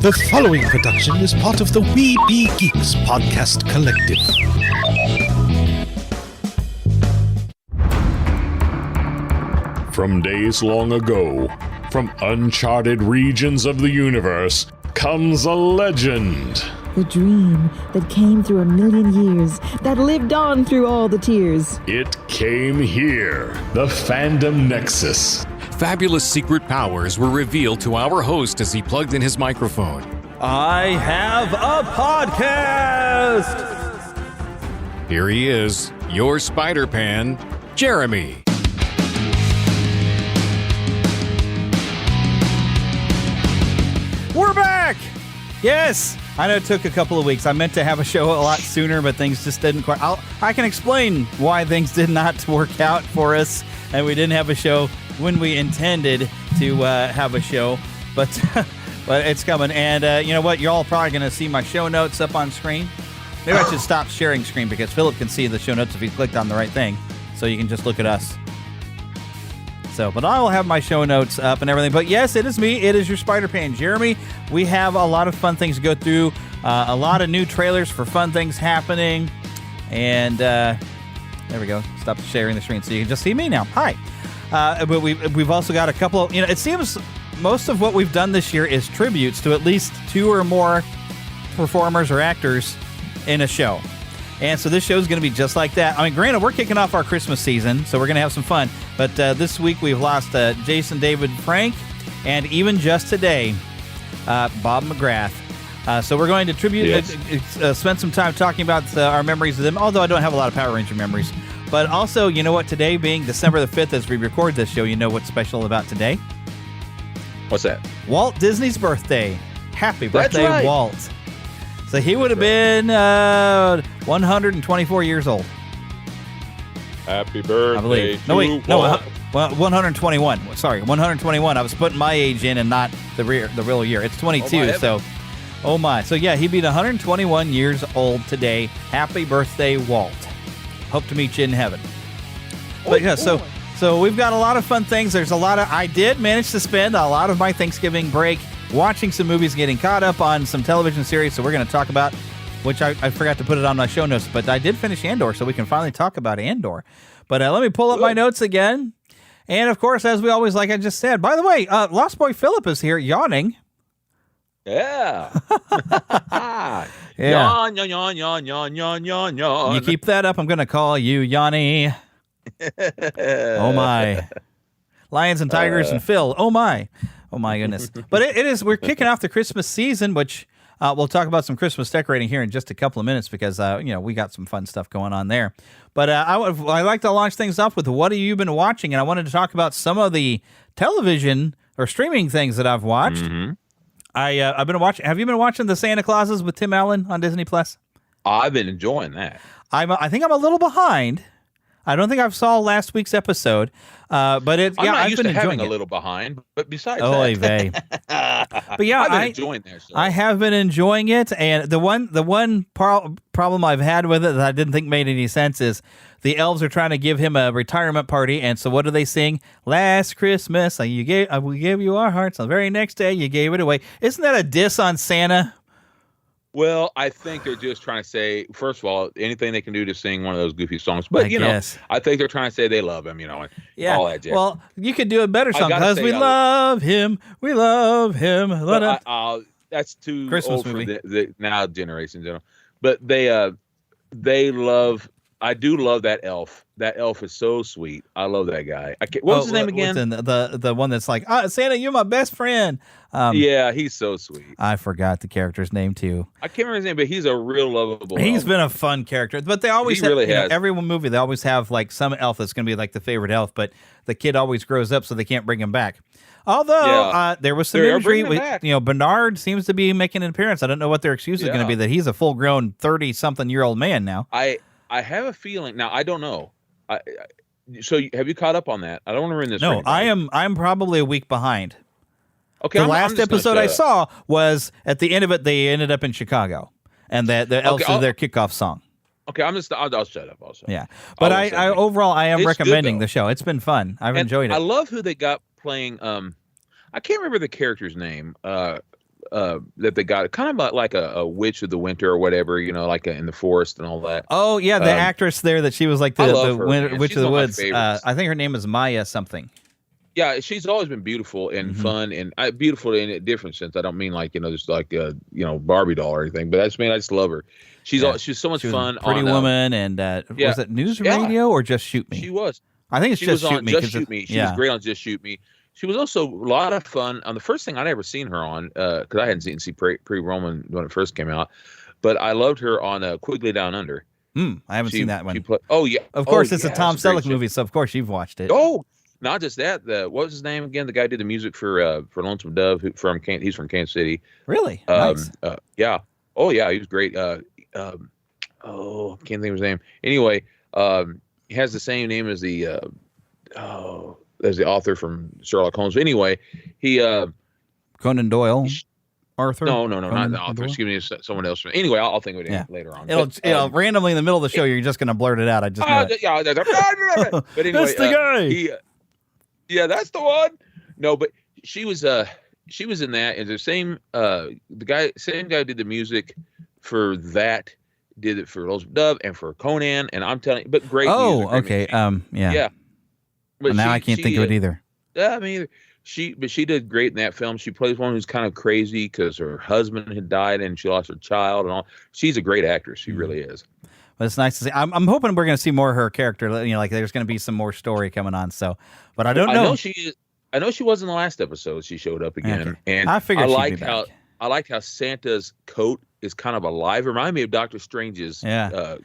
The following production is part of the We Be Geeks podcast collective. From days long ago, from uncharted regions of the universe, comes a legend. The dream that came through a million years, that lived on through all the tears. It came here, the Fandom Nexus. Fabulous secret powers were revealed to our host as he plugged in his microphone. I have a podcast! Here he is, your Spider-Pan, Jeremy. We're back! Yes! I know it took a couple of weeks. I meant to have a show a lot sooner, but things just didn't quite... I can explain why things did not work out for us, and we didn't have a show when we intended to have a show, but but it's coming. And you know what? You're all probably going to see my show notes up on screen. Maybe I should stop sharing screen because Philip can see the show notes if he clicked on the right thing, so you can just look at us. So, but I will have my show notes up and everything. But yes, it is me. It is your Spider-Pan, Jeremy. We have a lot of fun things to go through. A lot of new trailers for fun things happening. And there we go. Stop sharing the screen so you can just see me now. Hi. But we've also got a couple of, it seems most of what we've done this year is tributes to at least two or more performers or actors in a show. And so this show is going to be just like that. I mean, granted, we're kicking off our Christmas season, so we're going to have some fun. But this week we've lost Jason David Frank, and even just today, Bob McGrath. So we're going to tribute, spend some time talking about our memories of them, although I don't have a lot of Power Ranger memories. But also, you know what, today being December the 5th as we record this show, you know what's special about today? What's that? Walt Disney's birthday. Happy birthday, That's right. Walt. So he would have been 124 years old. Happy birthday. I believe. No, wait. No, 121. Sorry, 121. I was putting my age in and not the real year. It's 22, so... Oh, my. So, yeah, he'd be 121 years old today. Happy birthday, Walt. Hope to meet you in heaven. But, yeah, so we've got a lot of fun things. There's a lot of... I did manage to spend a lot of my Thanksgiving break watching some movies, getting caught up on some television series. So we're going to talk about... Which I forgot to put it on my show notes, but I did finish Andor, so we can finally talk about Andor. But let me pull up my notes again. And, of course, as we always, like I just said, by the way, Lost Boy Philip is here yawning. Yeah. Yeah. Yawn, yawn, yawn, yawn, yawn, yawn, yawn. You keep that up, I'm going to call you Yanni. Oh, my. Lions and Tigers and Phil. Oh, my. Oh, my goodness. But it is, we're kicking off the Christmas season, which... we'll talk about some Christmas decorating here in just a couple of minutes because, we got some fun stuff going on there. But I like to launch things off with what have you been watching? And I wanted to talk about some of the television or streaming things that I've watched. Mm-hmm. I've been watching. Have you been watching the Santa Clauses with Tim Allen on Disney Plus? I've been enjoying that. I think I'm a little behind. I don't think I saw last week's episode, but it's I'm not I've used been to having enjoying a little behind, but besides Oy that, vey. But yeah, I've been enjoying that. So. I have been enjoying it, and the one problem I've had with it that I didn't think made any sense is the elves are trying to give him a retirement party, and so what do they sing? Last Christmas, we gave you our hearts. The very next day, you gave it away. Isn't that a diss on Santa? Well, I think they're just trying to say, first of all, anything they can do to sing one of those goofy songs. But, I think they're trying to say they love him, and all that jazz. Well, you could do a better song, because we love him, we love him. That's too Christmas old movie. for the now generations. But they love, I do love that elf. That elf is so sweet. I love that guy. What was his name again? The one that's like, Santa, you're my best friend. Yeah, he's so sweet. I forgot the character's name too. I can't remember his name, but he's a real lovable He's elf. been a fun character. But they always have, really has. Every one movie, they always have like some elf that's going to be like the favorite elf, but the kid always grows up so they can't bring him back. Although there was some imagery with, Bernard seems to be making an appearance. I don't know what their excuse is going to be that he's a full-grown 30-something-year-old man now. I have a feeling, now I don't know. So have you caught up on that? I don't want to ruin this. No, I'm probably a week behind. Okay, the last episode I saw was at the end of it. They ended up in Chicago, and the elves did their kickoff song. Okay, I'll shut up. Also, yeah, but I overall I am recommending the show. It's been fun. I've enjoyed it. I love who they got playing. I can't remember the character's name. that they got, kind of like a witch of the winter or whatever, like in the forest and all that. Oh yeah, the actress there that she was like the witch She's of the one woods. my favorites. I think her name is Maya something. Yeah, she's always been beautiful and fun, and beautiful in a different sense. I don't mean like just like Barbie doll or anything, but I just love her. She's so much fun. Pretty Woman, and was it News Radio or Just Shoot Me? She was. I think it's Just Shoot Me. Just Shoot Me. She was great on Just Shoot Me. She was also a lot of fun on the first thing I'd ever seen her on, because I hadn't seen Pretty Woman when it first came out, but I loved her on Quigley Down Under. I haven't seen that one. Of course, it's a Tom Selleck movie, so of course you've watched it. Oh, not just that. What was his name again? The guy who did the music for Lonesome Dove. He's from Kansas City. Really? Nice. Yeah. Oh yeah, he was great. Can't think of his name. Anyway, he has the same name as the author from Sherlock Holmes. Anyway, he Conan Doyle. Arthur? No, not the author. Excuse me, someone else. Anyway, I'll think of it later on. It'll randomly in the middle of the show, you're just going to blurt it out. I just know it. But anyway, that's the guy. Yeah, that's the one. No, but she was in that, and the same guy who did the music for that did it for Lonesome Dove and for Conan, and I'm telling you, but great. Oh, music, okay. Yeah. But now I can't think of it either. Yeah, me either. She did great in that film. She plays one who's kind of crazy because her husband had died and she lost her child and all. She's a great actress. She really is. But it's nice to see. I'm hoping we're going to see more of her character. Like there's going to be some more story coming on. So, but I don't know. I know she was in the last episode. She showed up again, okay. And I figured I liked how Santa's coat is kind of alive. Remind me of Doctor Strange's. Yeah.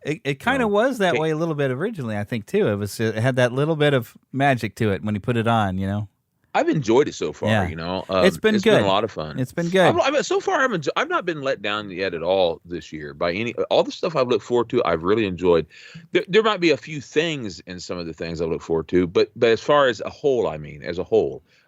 It kind of was that way a little bit originally, I think too. It had that little bit of magic to it when he put it on. I've enjoyed it so far. Yeah. It's been good. Been a lot of fun. It's been good. So far, I've not been let down yet at all this year by all the stuff I've looked forward to. I've really enjoyed. There might be a few things in some of the things I look forward to, but as far as a whole,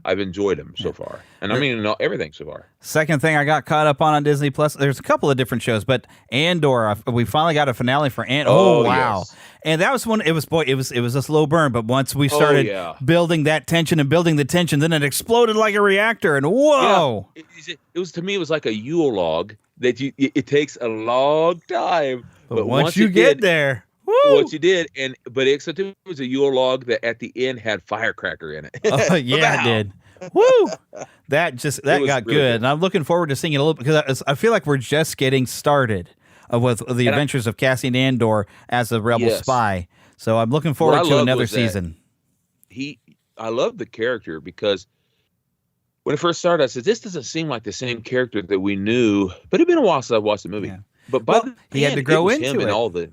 I've enjoyed them so far, and everything so far. Second thing I got caught up on Disney Plus. There's a couple of different shows, but Andor. We finally got a finale for Andor. Oh wow! Yes. And that was one. It was a slow burn, but once we started building that tension and building the tension, then it exploded like a reactor. And whoa! Yeah. It was, to me, it was like a Yule log that it takes a long time, but once you get there. Woo! What you did, except it was a Yule log that at the end had firecracker in it. Oh yeah, it did. Woo! That got really good, and I'm looking forward to seeing it a little because I feel like we're just getting started with the adventures of Cassian Andor as a rebel spy. So I'm looking forward to another season. I love the character because when it first started, I said, "This doesn't seem like the same character that we knew." But it'd been a while since I watched the movie. Yeah. But he had to grow into him it. And all the.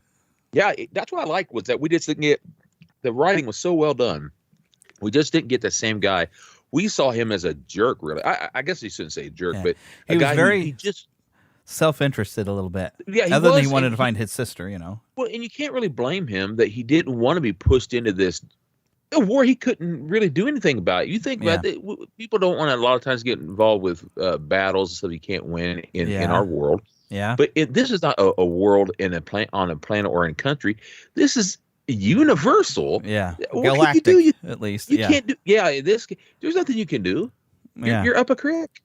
Yeah, that's what I liked was that we just didn't get the writing was so well done. We just didn't get the same guy. We saw him as a jerk, really. I guess he shouldn't say jerk, but he was very just self-interested a little bit. Yeah, other than he wanted to find his sister, Well, and you can't really blame him that he didn't want to be pushed into this war he couldn't really do anything about. You think about it, people don't want to a lot of times get involved with battles and stuff you can't win in our world. Yeah, but this is not a world on a planet or in a country. This is universal. Yeah, what galactic can you do? At least. You can't do. Yeah, there's nothing you can do. You're up a creek.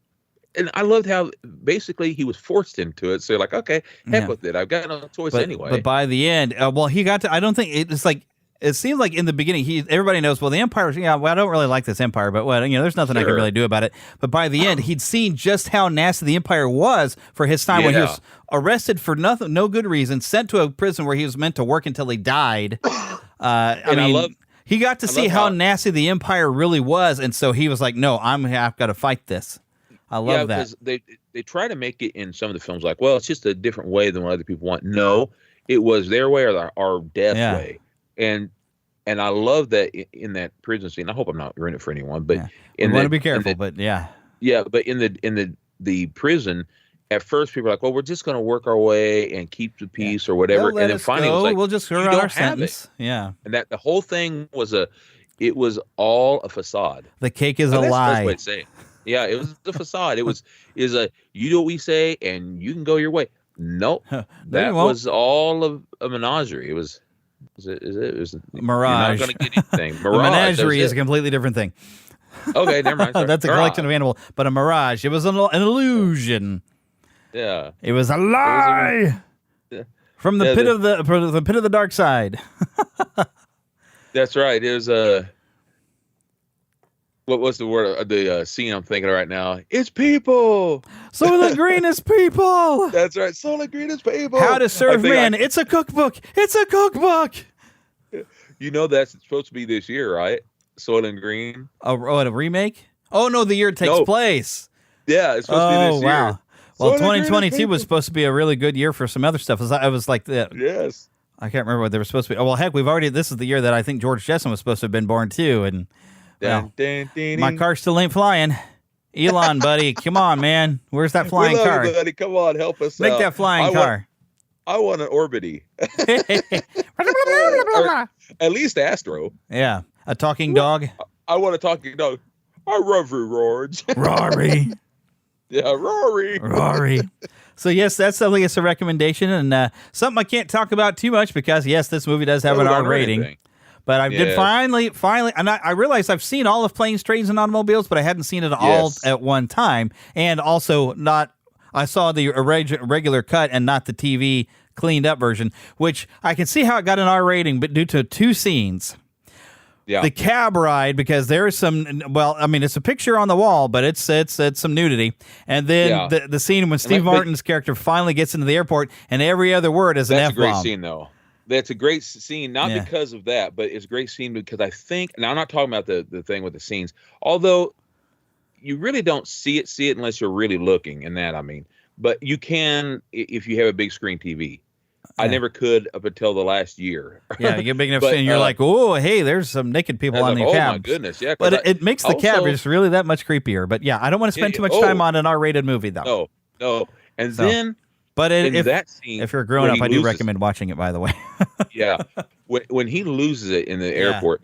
And I loved how basically he was forced into it. So you're like, okay, heck with it. I've got no choice anyway. But by the end, he got to. I don't think it's like. It seemed like in the beginning, everybody knows, well, the Empire, I don't really like this Empire, but there's nothing I can really do about it. But by the end, he'd seen just how nasty the Empire was for his time when he was arrested for no good reason, sent to a prison where he was meant to work until he died. He got to see how nasty the Empire really was, and so he was like, no, I've got to fight this. I love that. Because they try to make it in some of the films like, well, it's just a different way than what other people want. No, it was their way or our death way. And I love that in that prison scene. I hope I'm not ruining it for anyone, but we want to be careful. But but in the prison, at first people are like, well, we're just going to work our way and keep the peace or whatever. And then finally, it was like, we'll just serve out our sentence. Yeah, and that the whole thing was all a facade. The cake is a lie. That's the best way to say it. Yeah, it was a facade. You do what we say and you can go your way. Nope, that was all of a menagerie. It was. Is it? Mirage. You're not going to get anything. Mirage. A menagerie is a completely different thing. Okay, never mind. Sorry. That's a collection of animals, but a mirage. It was an illusion. Yeah. It was a lie. From the pit of the pit of the dark side. That's right. It was what was the word? The scene I'm thinking of right now. It's people. Soylent Green is people. That's right. Soylent Green is people. How to Serve Man. It's a cookbook. It's a cookbook. You know that's supposed to be this year, right? Soylent Green. A remake? Oh no, the year it takes place. Yeah, it's supposed to be this year. Oh wow. Well, Soylent 2022 was supposed to be a really good year for some other stuff. I was like that. Yes. I can't remember what they were supposed to be. Oh, well, heck, this is the year that I think George Jetson was supposed to have been born too. And well, my car still ain't flying. Elon, buddy, come on, man. Where's that flying car? Buddy. Come on, help us Make out. that flying car. I want an Orbity. At least Astro. Yeah, a talking dog. I want a talking dog. I love you, Rory. Rory. Yeah, Rory. So yes, that's definitely a recommendation, and something I can't talk about too much because yes, this movie does have an R rating. But I did finally, and I realized I've seen all of Planes, Trains, and Automobiles, but I hadn't seen it all at one time, and also I saw the regular cut and not the TV cleaned up version, which I can see how it got an R rating, but due to two scenes. Yeah. The cab ride, because there is some, well, I mean, it's a picture on the wall, but it's some nudity. And then the scene when Steve Martin's character finally gets into the airport and every other word is an F-bomb. That's a great scene, though. That's a great scene, not because of that, but it's a great scene because I think, now I'm not talking about the thing with the scenes, although you really don't see it unless you're really looking, and that I mean. But you can if you have a big screen TV. I never could up until the last year. Yeah, you get big enough scene, you're like, oh, hey, there's some naked people on the cab. Oh, my goodness, yeah. But it makes the cab just really that much creepier. But yeah, I don't want to spend too much time on an R-rated movie, though. No. And then, but that scene, if you're growing up, I do recommend watching it, by the way. Yeah. When he loses it in the airport,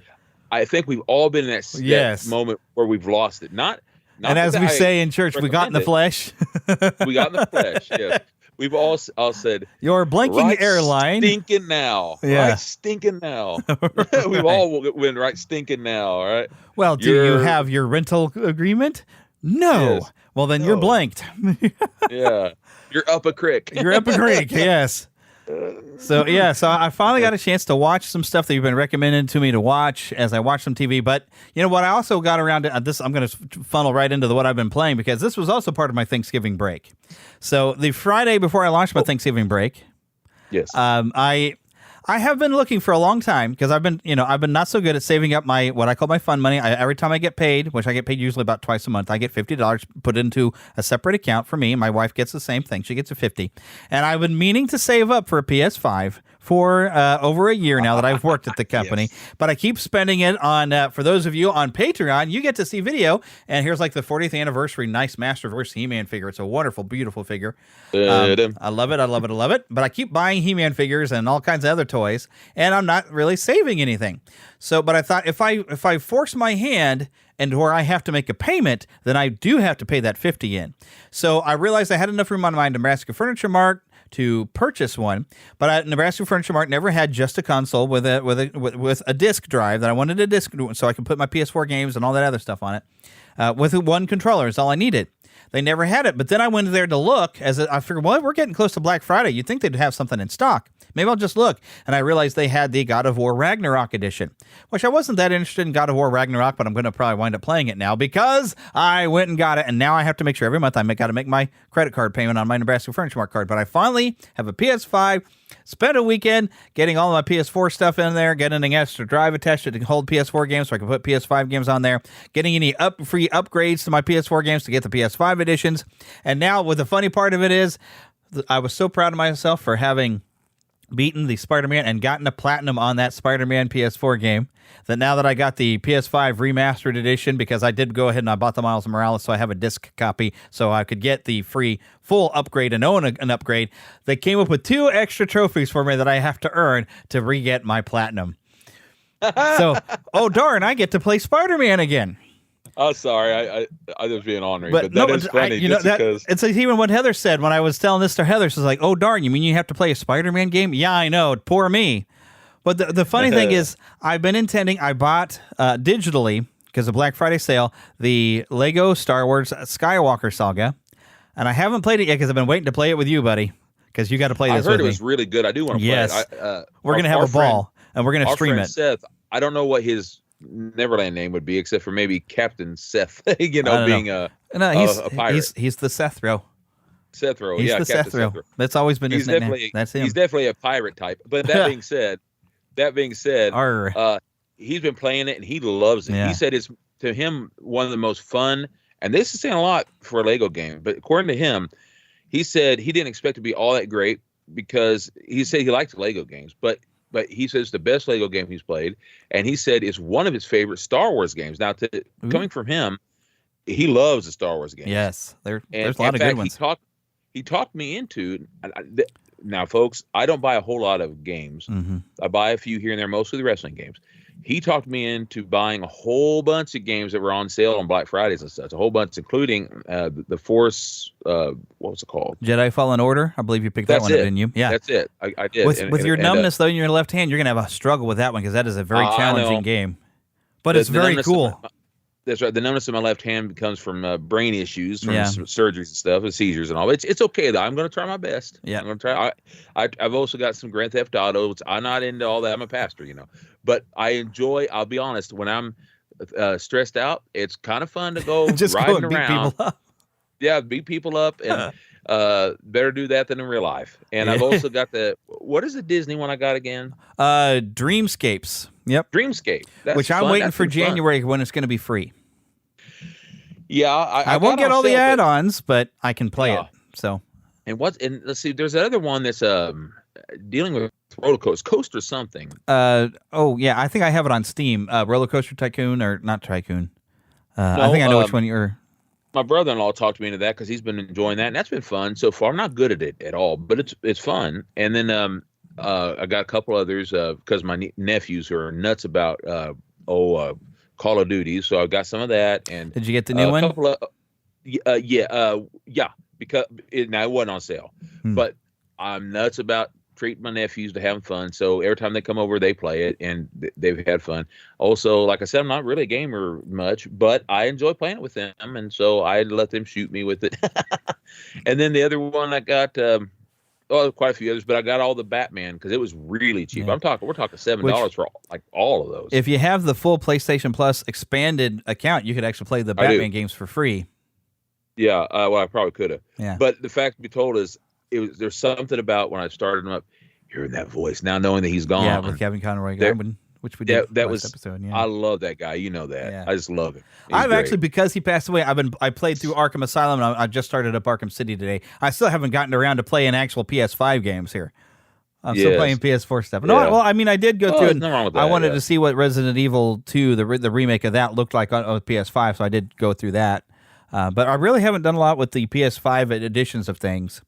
I think we've all been in that moment where we've lost it. Not and as we say in church, we got in the flesh. We got in the flesh, yes. We've all said, "You're blanking airline. Stinking now. Yeah. Right stinking now." We've all went right stinking now, all right? Well, do you have your rental agreement? No. Yes. Well, then you're blanked. Yeah. You're up a creek. You're up a creek, yes. So I finally got a chance to watch some stuff that you've been recommending to me to watch as I watch some TV. But you know what? I also got around to this. I'm going to funnel right into what I've been playing because this was also part of my Thanksgiving break. So the Friday before I launched my Thanksgiving break, yes, I have been looking for a long time because I've been not so good at saving up my what I call my fun money. Every time I get paid, which I get paid usually about twice a month, I get $50 put into a separate account for me. My wife gets the same thing; she gets a $50. And I've been meaning to save up for a PS5 for over a year now that I've worked at the company. Yes. But I keep spending it on. For those of you on Patreon, you get to see video. And here's like the 40th anniversary nice Masterverse He-Man figure. It's a wonderful, beautiful figure. I love it. But I keep buying He-Man figures and all kinds of other toys, and I'm not really saving anything. So, but I thought if I force my hand and where I have to make a payment, then I do have to pay that $50 in. So I realized I had enough room on my Nebraska Furniture Mart to purchase one, but Nebraska Furniture Mart never had just a console with a disc drive that I wanted a disc so I could put my PS4 games and all that other stuff on it. With one controller is all I needed. They never had it, but then I went there to look I figured, well, we're getting close to Black Friday. You'd think they'd have something in stock. Maybe I'll just look. And I realized they had the God of War Ragnarok edition, which I wasn't that interested in God of War Ragnarok, but I'm going to probably wind up playing it now because I went and got it. And now I have to make sure every month I got to make my credit card payment on my Nebraska Furniture Mart card. But I finally have a PS5, spent a weekend getting all of my PS4 stuff in there, getting an extra drive attached to hold PS4 games so I can put PS5 games on there, getting any free upgrades to my PS4 games to get the PS5 editions. And now, the funny part of it is, I was so proud of myself for having beaten the Spider-Man and gotten a platinum on that Spider-Man PS4 game that now that I got the PS5 remastered edition, because I did go ahead and I bought the Miles Morales, so I have a disc copy so I could get the free full upgrade and own an upgrade. They came up with 2 extra trophies for me that I have to earn to re-get my platinum. So, oh darn, I get to play Spider-Man again. Oh, sorry, I was being ornery, but that is funny. It's like even what Heather said when I was telling this to Heather. She's like, "Oh darn, you mean you have to play a Spider-Man game?" Yeah, I know, poor me. But the funny thing is, I've been intending. I bought digitally because of Black Friday sale, the Lego Star Wars Skywalker Saga. And I haven't played it yet because I've been waiting to play it with you, buddy, because you got to play this with me. I heard it was really good. I do want to play it. We're going to have a ball, and we're going to stream it. Seth, I don't know what his Neverland name would be, except for maybe Captain Seth, being a pirate. He's the Sethro. Sethro, he's the Captain Sethro. That's always been his nickname. That's him. He's definitely a pirate type. But that being said, he's been playing it and he loves it. Yeah. He said it's, to him, one of the most fun, and this is saying a lot for a Lego game, but according to him, he said he didn't expect to be all that great because he said he likes Lego games, but he says it's the best Lego game he's played, and he said it's one of his favorite Star Wars games. Now, coming from him, he loves the Star Wars games. Yes, there's a lot of good ones. He talked me into. Now, folks, I don't buy a whole lot of games. Mm-hmm. I buy a few here and there, mostly the wrestling games. He talked me into buying a whole bunch of games that were on sale on Black Fridays and such. A whole bunch, including the Force. What was it called? Jedi Fallen Order. I believe you picked that one up, didn't you? Yeah, that's it. I did. With your numbness though in your left hand, you're gonna have a struggle with that one because that is a very challenging game. But it's very cool. That's right. The numbness in my left hand comes from brain issues, from surgeries and stuff, and seizures and all. It's okay though. I'm going to try my best. Yeah, I'm going to try. I've also got some Grand Theft Auto. I'm not into all that. I'm a pastor, but I enjoy. I'll be honest. When I'm stressed out, it's kind of fun to go just riding go and around. Beat people up. Yeah, beat people up, and better do that than in real life. And I've also got what is the Disney one I got again? Dreamscapes. Yep. Dreamscape. Which I'm waiting for January when it's going to be free. Yeah, I won't get all the add-ons, but I can play it. So, and let's see, there's another one that's dealing with roller coaster something. I think I have it on Steam. Roller Coaster Tycoon or not Tycoon. I think I know which one you're. My brother-in-law talked me into that because he's been enjoying that, and that's been fun so far. I'm not good at it at all, but it's fun. And then I got a couple others because my nephews are nuts about Call of Duty, so I got some of that. And did you get the new one? A couple of, because it wasn't on sale. But I'm nuts about treating my nephews to have fun. So every time they come over, they play it, and they've had fun. Also, like I said, I'm not really a gamer much, but I enjoy playing it with them, and so I let them shoot me with it. And then the other one I got. Quite a few others, but I got all the Batman because it was really cheap. Yeah. We're talking $7 for all of those. If you have the full PlayStation Plus expanded account, you could actually play the Batman games for free. Yeah, I probably could have. Yeah. But the fact to be told is, there's something about when I started him up, hearing that voice now, knowing that he's gone. Yeah, with Kevin Conroy, which we did last episode. Yeah. I love that guy. You know that. Yeah. I just love him. I've actually, because he passed away, I played through Arkham Asylum, and I just started up Arkham City today. I still haven't gotten around to playing actual PS5 games here. I'm still playing PS4 stuff. No, well, I mean, I did go through, and I wanted to see what Resident Evil 2, the remake of that, looked like on PS5, so I did go through that. But I really haven't done a lot with the PS5 editions of things.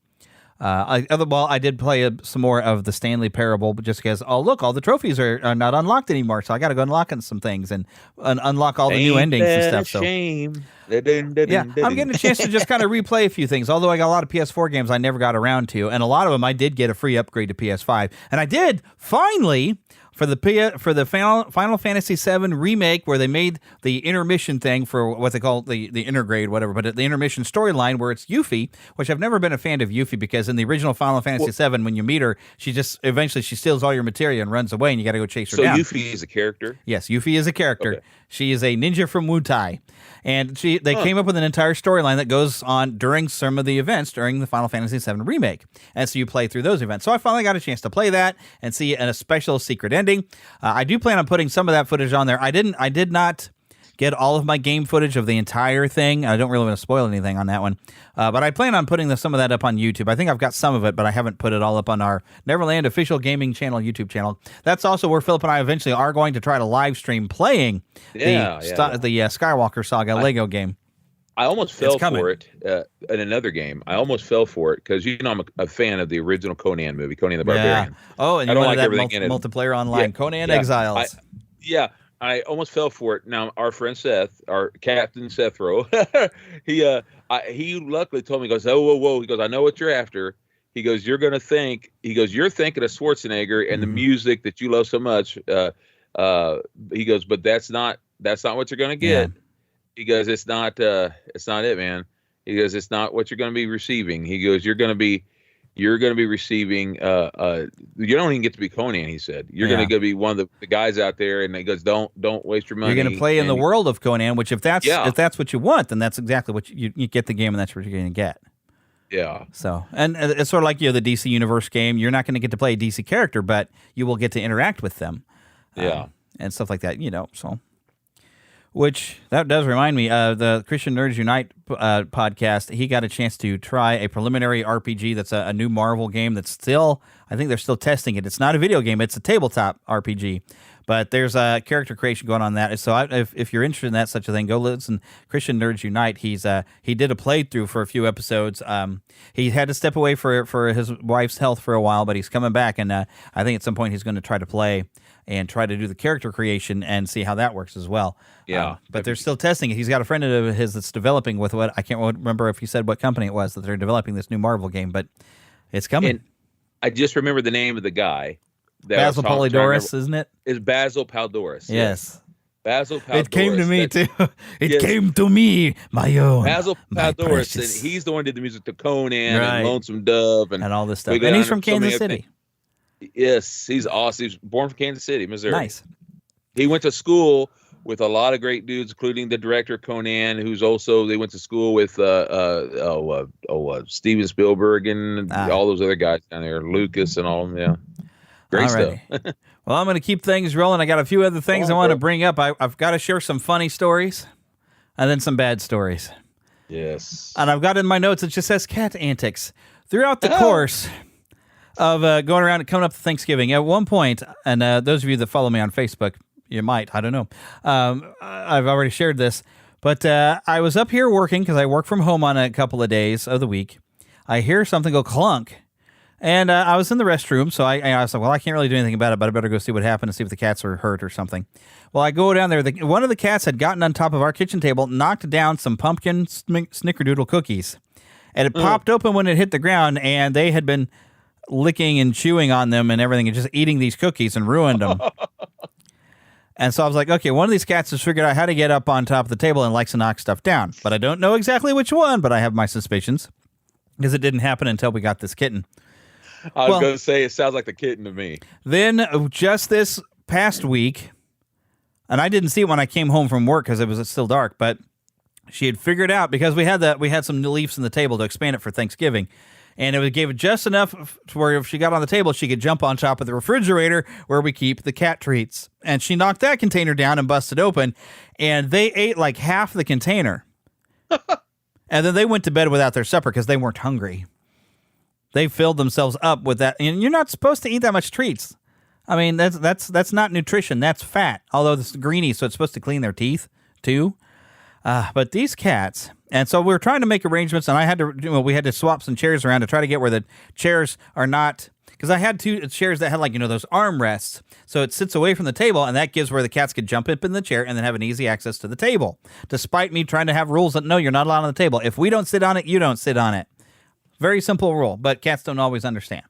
I did play some more of the Stanley Parable, but just because, all the trophies are not unlocked anymore, so I got to go unlocking some things and unlock all the new endings and stuff. So, shame. I'm getting a chance to just kind of replay a few things. Although I got a lot of PS4 games I never got around to, and a lot of them I did get a free upgrade to PS5, and I did finally. For the Final Fantasy VII remake, where they made the intermission thing for what they call the intergrade, whatever, but the intermission storyline where it's Yuffie, which I've never been a fan of Yuffie because in the original Final Fantasy VII, when you meet her, she eventually steals all your materia and runs away, and you got to go chase her down. So Yuffie is a character? Yes, Yuffie is a character. Okay. She is a ninja from Wutai. And they came up with an entire storyline that goes on during some of the events during the Final Fantasy VII remake. And so you play through those events. So I finally got a chance to play that and see a special secret ending. I do plan on putting some of that footage on there. I did not get all of my game footage of the entire thing. I don't really want to spoil anything on that one. But I plan on putting some of that up on YouTube. I think I've got some of it, but I haven't put it all up on our Neverland official gaming channel, YouTube channel. That's also where Philip and I eventually are going to try to live stream playing the Skywalker Saga Lego game. I almost fell for it in another game. I almost fell for it because I'm a fan of the original Conan movie, Conan the Barbarian. Oh, and you wanted that multiplayer online, Conan Exiles. I almost fell for it. Now, our friend Seth, our Captain Sethro, he luckily told me, he goes, whoa. He goes, I know what you're after. He goes, you're thinking of Schwarzenegger and the music that you love so much. He goes, but that's not That's not what you're going to get. Yeah. He goes, it's not it, man. He goes, it's not what you're going to be receiving. He goes, you're going to be receiving, you don't even get to be Conan, he said. You're going to go be one of the guys out there, and he goes, don't waste your money. You're going to play in the world of Conan, which if that's what you want, then that's exactly what you get the game, and that's what you're going to get. Yeah. So, and it's sort of like, the DC Universe game. You're not going to get to play a DC character, but you will get to interact with them. Yeah. And stuff like that, so. Which, that does remind me, the Christian Nerds Unite podcast, he got a chance to try a preliminary RPG that's a new Marvel game that's still, I think they're still testing it. It's not a video game, it's a tabletop RPG. But there's a character creation going on that. So if you're interested in that, such a thing, go listen. Christian Nerds Unite, he did a playthrough for a few episodes. He had to step away for his wife's health for a while, but he's coming back. And I think at some point he's going to try to play and try to do the character creation and see how that works as well. Yeah. But they're still testing it. He's got a friend of his that's developing with I can't remember if he said what company it was that they're developing this new Marvel game, but it's coming. And I just remember the name of the guy. Basil Polidoris, isn't it? It's Basil Polidoris. Yes. Basil Polidoris. It came to me, too. It came to me, my own. Basil Polidoris, and he's the one who did the music to Conan and Lonesome Dove and all this stuff. And he's from Kansas City. Yes, he's awesome. He's born from Kansas City, Missouri. Nice. He went to school with a lot of great dudes, including the director Conan, who's also, they went to school with Steven Spielberg and all those other guys down there, Lucas and all of them. Yeah. Great stuff. Well, I'm going to keep things rolling. I got a few other things I want to bring up. I've got to share some funny stories and then some bad stories. Yes. And I've got in my notes, it just says cat antics. Throughout the course of going around and coming up to Thanksgiving, at one point, and those of you that follow me on Facebook, you might, I don't know. I've already shared this, but I was up here working because I work from home on a couple of days of the week. I hear something go clunk. And I was in the restroom, so I was like, well, I can't really do anything about it, but I better go see what happened and see if the cats are hurt or something. Well, I go down there. One of the cats had gotten on top of our kitchen table, knocked down some pumpkin snickerdoodle cookies. And it popped open when it hit the ground, and they had been licking and chewing on them and everything and just eating these cookies and ruined them. And so I was like, okay, one of these cats has figured out how to get up on top of the table and likes to knock stuff down. But I don't know exactly which one, but I have my suspicions because it didn't happen until we got this kitten. I was going to say, it sounds like the kitten to me. Then, just this past week, and I didn't see it when I came home from work because it was still dark, but she had figured out, because we had some new leaves in the table to expand it for Thanksgiving, and it gave it just enough to where if she got on the table, she could jump on top of the refrigerator where we keep the cat treats. And she knocked that container down and busted open, and they ate like half the container. And then they went to bed without their supper because they weren't hungry. They filled themselves up with that, and you're not supposed to eat that much treats. I mean, that's not nutrition. That's fat. Although it's greeny, so it's supposed to clean their teeth too. But these cats, and so we were trying to make arrangements, and we had to swap some chairs around to try to get where the chairs are not, because I had two chairs that had those armrests, so it sits away from the table, and that gives where the cats could jump up in the chair and then have an easy access to the table. Despite me trying to have rules that no, you're not allowed on the table. If we don't sit on it, you don't sit on it. Very simple rule, but cats don't always understand.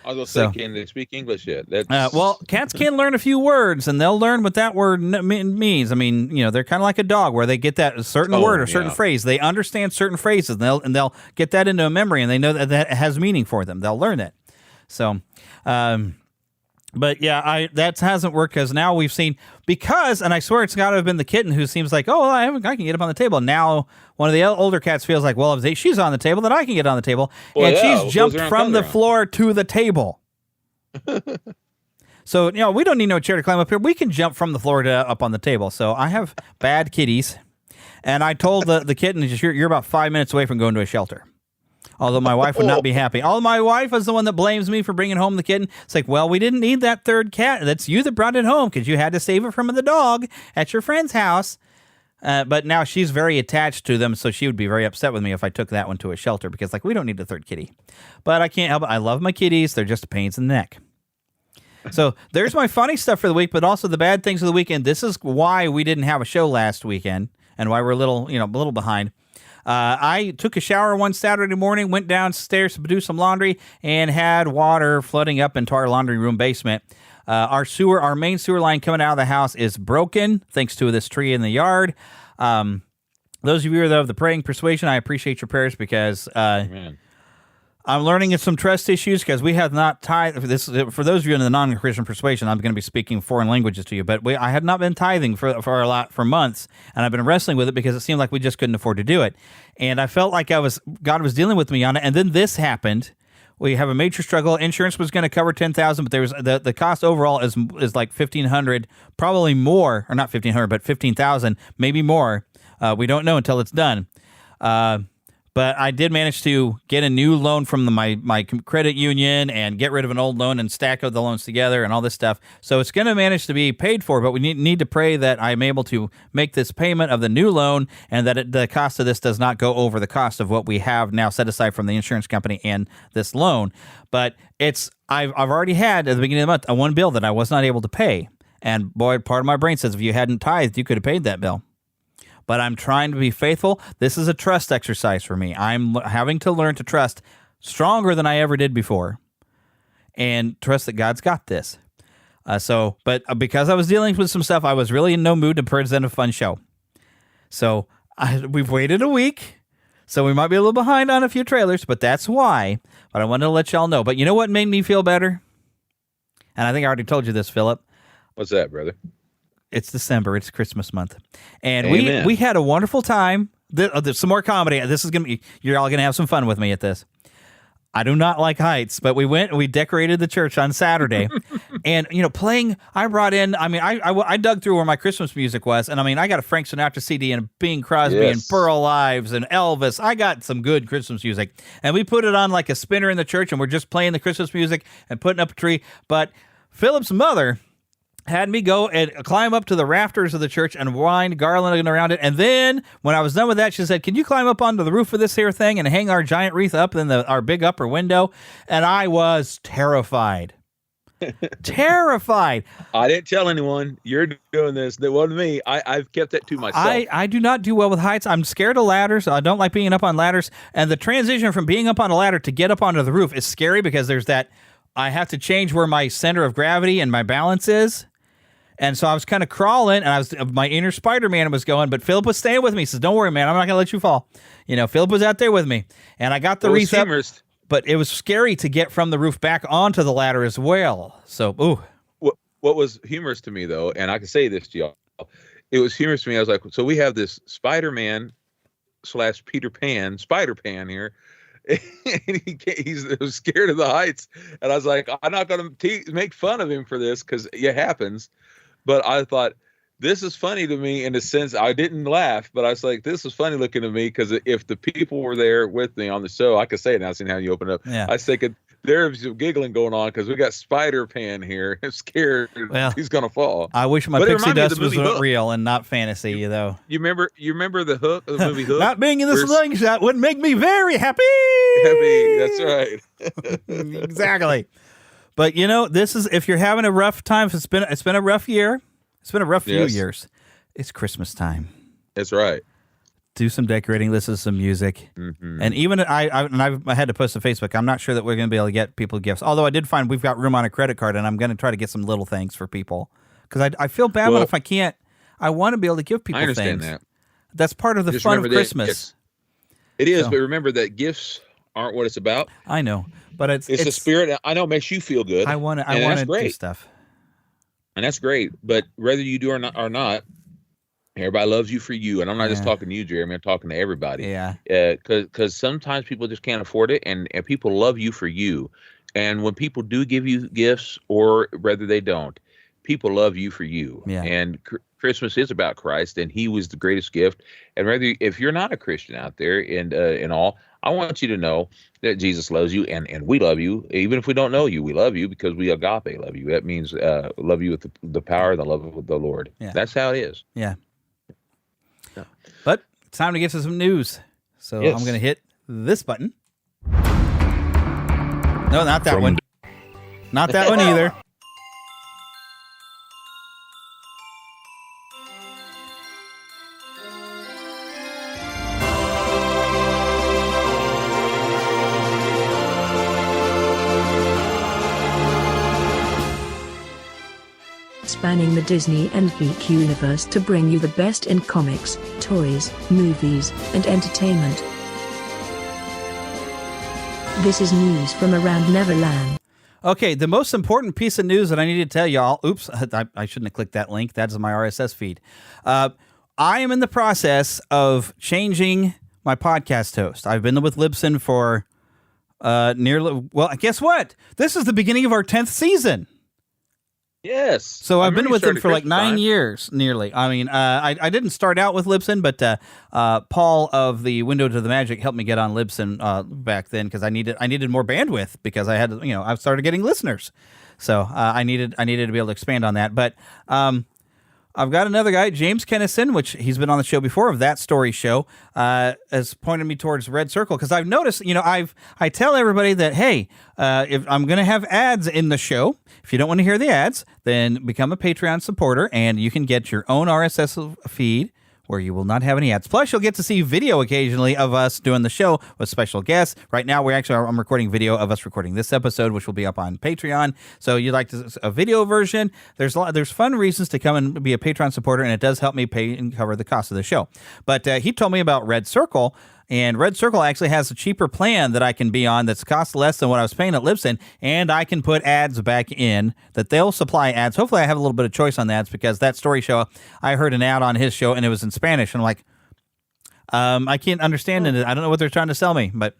I was going to say, can they speak English yet? Well, cats can learn a few words, and they'll learn what that word means. I mean, they're kind of like a dog, where they get that certain word or certain phrase. They understand certain phrases, and they'll get that into a memory, and they know that has meaning for them. They'll learn it. So, but yeah, that hasn't worked because now we've seen, and I swear it's got to have been the kitten who seems like, oh, I can get up on the table. Now one of the older cats feels like, well, if she's on the table, then I can get on the table. And she's jumped from the floor to the table. So, we don't need no chair to climb up here. We can jump from the floor to up on the table. So I have bad kitties. And I told the kitten, you're about 5 minutes away from going to a shelter. Although my wife would not be happy. My wife is the one that blames me for bringing home the kitten. It's like, well, we didn't need that third cat. That's you that brought it home because you had to save it from the dog at your friend's house. But now she's very attached to them, so she would be very upset with me if I took that one to a shelter because, we don't need a third kitty. But I can't help it. I love my kitties. They're just pains in the neck. So there's my funny stuff for the week, but also the bad things of the weekend. This is why we didn't have a show last weekend and why we're a little behind. I took a shower one Saturday morning, went downstairs to do some laundry, and had water flooding up into our laundry room basement. Our main sewer line coming out of the house is broken thanks to this tree in the yard. Those of you that have the praying persuasion, I appreciate your prayers because I'm learning some trust issues because we have not tithed. For those of you in the non-Christian persuasion, I'm going to be speaking foreign languages to you, but I had not been tithing for months, and I've been wrestling with it because it seemed like we just couldn't afford to do it. And I felt like God was dealing with me on it, and then this happened. We have a major struggle. Insurance was going to cover $10,000, but there was the cost overall is like $1,500, probably more, or not $1,500, but $15,000, maybe more. We don't know until it's done. But I did manage to get a new loan from my credit union and get rid of an old loan and stack the loans together and all this stuff. So it's going to manage to be paid for, but we need to pray that I'm able to make this payment of the new loan and that the cost of this does not go over the cost of what we have now set aside from the insurance company and this loan. But I've already had at the beginning of the month a one bill that I was not able to pay. And boy, part of my brain says if you hadn't tithed, you could have paid that bill. But I'm trying to be faithful. This is a trust exercise for me. I'm having to learn to trust stronger than I ever did before and trust that God's got this. But because I was dealing with some stuff, I was really in no mood to present a fun show. So we've waited a week, so we might be a little behind on a few trailers, but that's why. But I wanted to let y'all know. But you know what made me feel better? And I think I already told you this, Philip. What's that, brother? It's December. It's Christmas month. And Amen. we had a wonderful time. There's some more comedy. This is going to be, you're all going to have some fun with me at this. I do not like heights, but we went and we decorated the church on Saturday. And, playing, I brought in, I dug through where my Christmas music was. And, I got a Frank Sinatra CD and Bing Crosby and Pearl Ives and Elvis. I got some good Christmas music. And we put it on like a spinner in the church, and we're just playing the Christmas music and putting up a tree. But Philip's mother had me go and climb up to the rafters of the church and wind garlanding around it. And then when I was done with that, she said, can you climb up onto the roof of this here thing and hang our giant wreath up in our big upper window? And I was terrified. Terrified. I didn't tell anyone you're doing this. That wasn't me. I've kept that to myself. I do not do well with heights. I'm scared of ladders. I don't like being up on ladders. And the transition from being up on a ladder to get up onto the roof is scary because there's that, I have to change where my center of gravity and my balance is. And so I was kind of crawling, and my inner Spider-Man was going, but Philip was staying with me. He says, don't worry, man, I'm not going to let you fall. Philip was out there with me. And I got the wreath up, but it was scary to get from the roof back onto the ladder as well. So, ooh. What was humorous to me, though, and I can say this to y'all, it was humorous to me. I was like, so we have this Spider-Man / Peter Pan, Spider-Pan here. And he's scared of the heights. And I was like, I'm not going to make fun of him for this because it happens. But I thought, this is funny to me in the sense I didn't laugh, but I was like, this is funny looking to me because if the people were there with me on the show, I could say it now, seeing how you open up. Yeah. I was thinking, there's some giggling going on because we got Spider-Pan here. I'm scared he's going to fall. I wish my pixie dust was real and not fantasy, though. You remember the Hook, the movie Hook? Not being in the slingshot would make me very happy. Happy, that's right. Exactly. But this is, if you're having a rough time, it's been a rough year. It's been a rough few years. It's Christmas time. That's right. Do some decorating, listen to some music. Mm-hmm. And even I had to post to Facebook, I'm not sure that we're going to be able to get people gifts. Although I did find we've got room on a credit card, and I'm going to try to get some little things for people. Because I feel bad if I can't. I want to be able to give people things. I understand that. That's part of the fun of Christmas. It is, but remember that gifts aren't what it's about. I know. But it's the spirit. I know it makes you feel good. I want to do stuff. And that's great. But whether you do or not, everybody loves you for you. And I'm not just talking to you, Jeremy. I'm talking to everybody. Yeah. Because sometimes people just can't afford it, and people love you for you. And when people do give you gifts, or whether they don't, people love you for you. Yeah. And Christmas is about Christ, and He was the greatest gift. And if you're not a Christian out there, and all, I want you to know that Jesus loves you, and we love you. Even if we don't know you, we love you because we agape love you. That means love you with the power and the love of the Lord. Yeah. That's how it is. Yeah. But it's time to get to some news. So I'm going to hit this button. No, not that one. Not that one either. spanning the Disney and geek universe to bring you the best in comics, toys, movies, and entertainment. This is news from around Neverland. Okay, the most important piece of news that I need to tell y'all. Oops, I shouldn't have clicked that link. That's my RSS feed. I am in the process of changing my podcast host. I've been with Libsyn for guess what? This is the beginning of our 10th season. Yes. So I've been with them for like 9 years, nearly. I mean, I didn't start out with Libsyn, but Paul of the Window to the Magic helped me get on Libsyn back then because I needed more bandwidth because I had I started getting listeners, so I needed to be able to expand on that. But I've got another guy, James Kennison, which he's been on the show before of That Story Show, has pointed me towards Red Circle because I've noticed, I tell everybody that, hey, if I'm going to have ads in the show, if you don't want to hear the ads, then become a Patreon supporter and you can get your own RSS feed where you will not have any ads. Plus, you'll get to see video occasionally of us doing the show with special guests. Right now, I'm recording video of us recording this episode, which will be up on Patreon. So you'd like a video version. There's fun reasons to come and be a Patreon supporter, and it does help me pay and cover the cost of the show. But he told me about Red Circle, and Red Circle actually has a cheaper plan that I can be on that's cost less than what I was paying at Libsyn, and I can put ads back in that they'll supply ads. Hopefully I have a little bit of choice on the ads because That Story Show, I heard an ad on his show and it was in Spanish, and I'm like, I can't understand it. I don't know what they're trying to sell me, but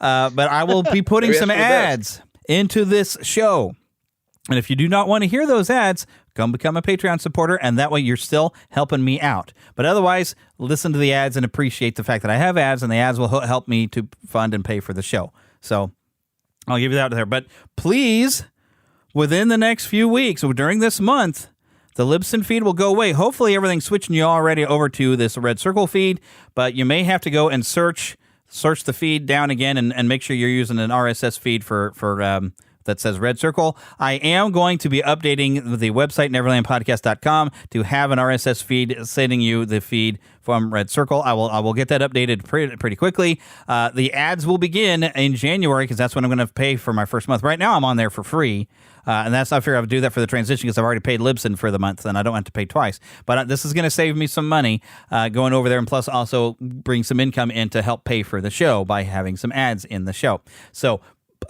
I will be putting some ads into this show. And if you do not want to hear those ads, come become a Patreon supporter, and that way you're still helping me out. But otherwise, listen to the ads and appreciate the fact that I have ads, and the ads will help me to fund and pay for the show. So I'll give you that there. But please, within the next few weeks, or during this month, the Libsyn feed will go away. Hopefully everything's switching you already over to this Red Circle feed, but you may have to go and search the feed down again and make sure you're using an RSS feed for that says Red Circle. I am going to be updating the website, neverlandpodcast.com, to have an RSS feed sending you the feed from Red Circle. I will get that updated pretty quickly. The ads will begin in January because that's when I'm going to pay for my first month. Right now, I'm on there for free. And I figure I would do that for the transition because I've already paid Libsyn for the month and I don't have to pay twice. But this is going to save me some money going over there, and plus also bring some income in to help pay for the show by having some ads in the show. So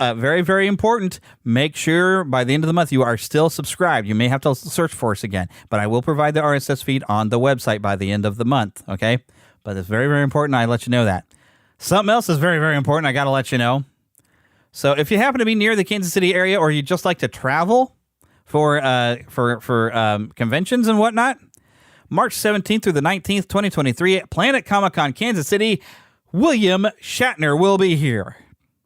very, very important. Make sure by the end of the month you are still subscribed. You may have to search for us again, but I will provide the RSS feed on the website by the end of the month, okay? But it's very, very important. I let you know that. Something else is very, very important. I got to let you know. So if you happen to be near the Kansas City area, or you just like to travel for conventions and whatnot, March 17th through the 19th, 2023, at Planet Comic-Con Kansas City, William Shatner will be here.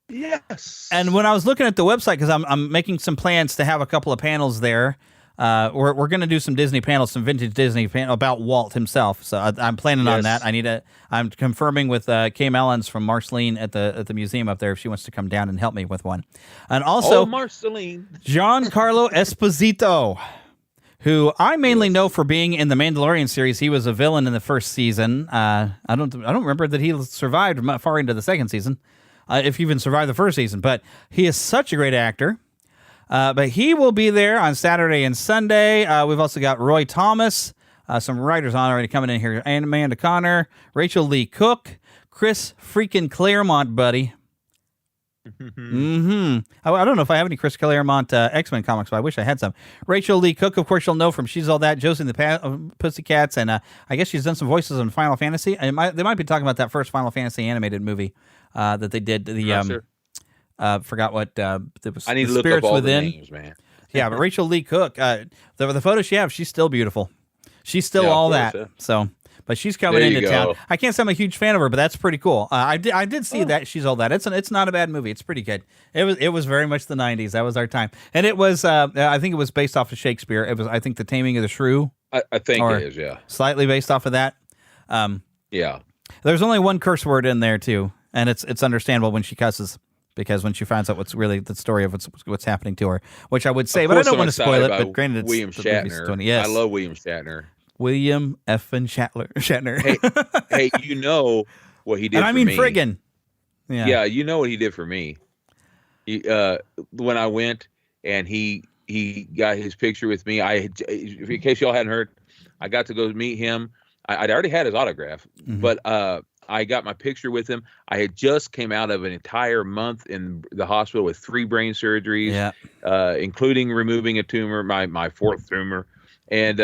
Yes. And when I was looking at the website, because I'm making some plans to have a couple of panels there, we're going to do some Disney panels, some vintage Disney panels about Walt himself. So I'm planning on that. I'm confirming with Kay Mellons from Marceline at the museum up there if she wants to come down and help me with one. And also, Marceline. Giancarlo Esposito, who I mainly know for being in the Mandalorian series. He was a villain in the first season. I don't remember that he survived far into the second season. If you even survived the first season. But he is such a great actor. But he will be there on Saturday and Sunday. We've also got Roy Thomas, some writers on already coming in here. Amanda Connor, Rachel Lee Cook, Chris freaking Claremont, buddy. I don't know if I have any Chris Claremont X-Men comics, but I wish I had some. Rachel Lee Cook, of course, you'll know from She's All That, Josie and the Pussycats, and I guess she's done some voices on Final Fantasy. They might be talking about that first Final Fantasy animated movie that they did. Forgot what it was. I need to look up all Within. the names, man. Yeah, but Rachel Lee Cook, the photo she has, she's still beautiful. She's still all course, that. So, but she's coming There you into go. town. I can't say I'm a huge fan of her, but that's pretty cool. I did see that She's All That. It's not a bad movie. It's pretty good. It was very much the 90s. That was our time, and it was. I think it was based off of Shakespeare. It was. I think The Taming of the Shrew. I think it is. Yeah. Slightly based off of that. Yeah. There's only one curse word in there too, and it's understandable when she cusses. Because when she finds out what's really the story of what's happening to her, which I would say, but I don't want to spoil it. But granted, it's William Shatner. Yes, I love William Shatner. William effing Shatner. hey, you know what he did? And I mean for me. friggin'. Yeah, you know what he did for me. When I went and he he got his picture with me. In case y'all hadn't heard, I got to go meet him. I'd already had his autograph, but I got my picture with him. I had just came out of an entire month in the hospital with 3 brain surgeries, including removing a tumor, my 4th tumor. And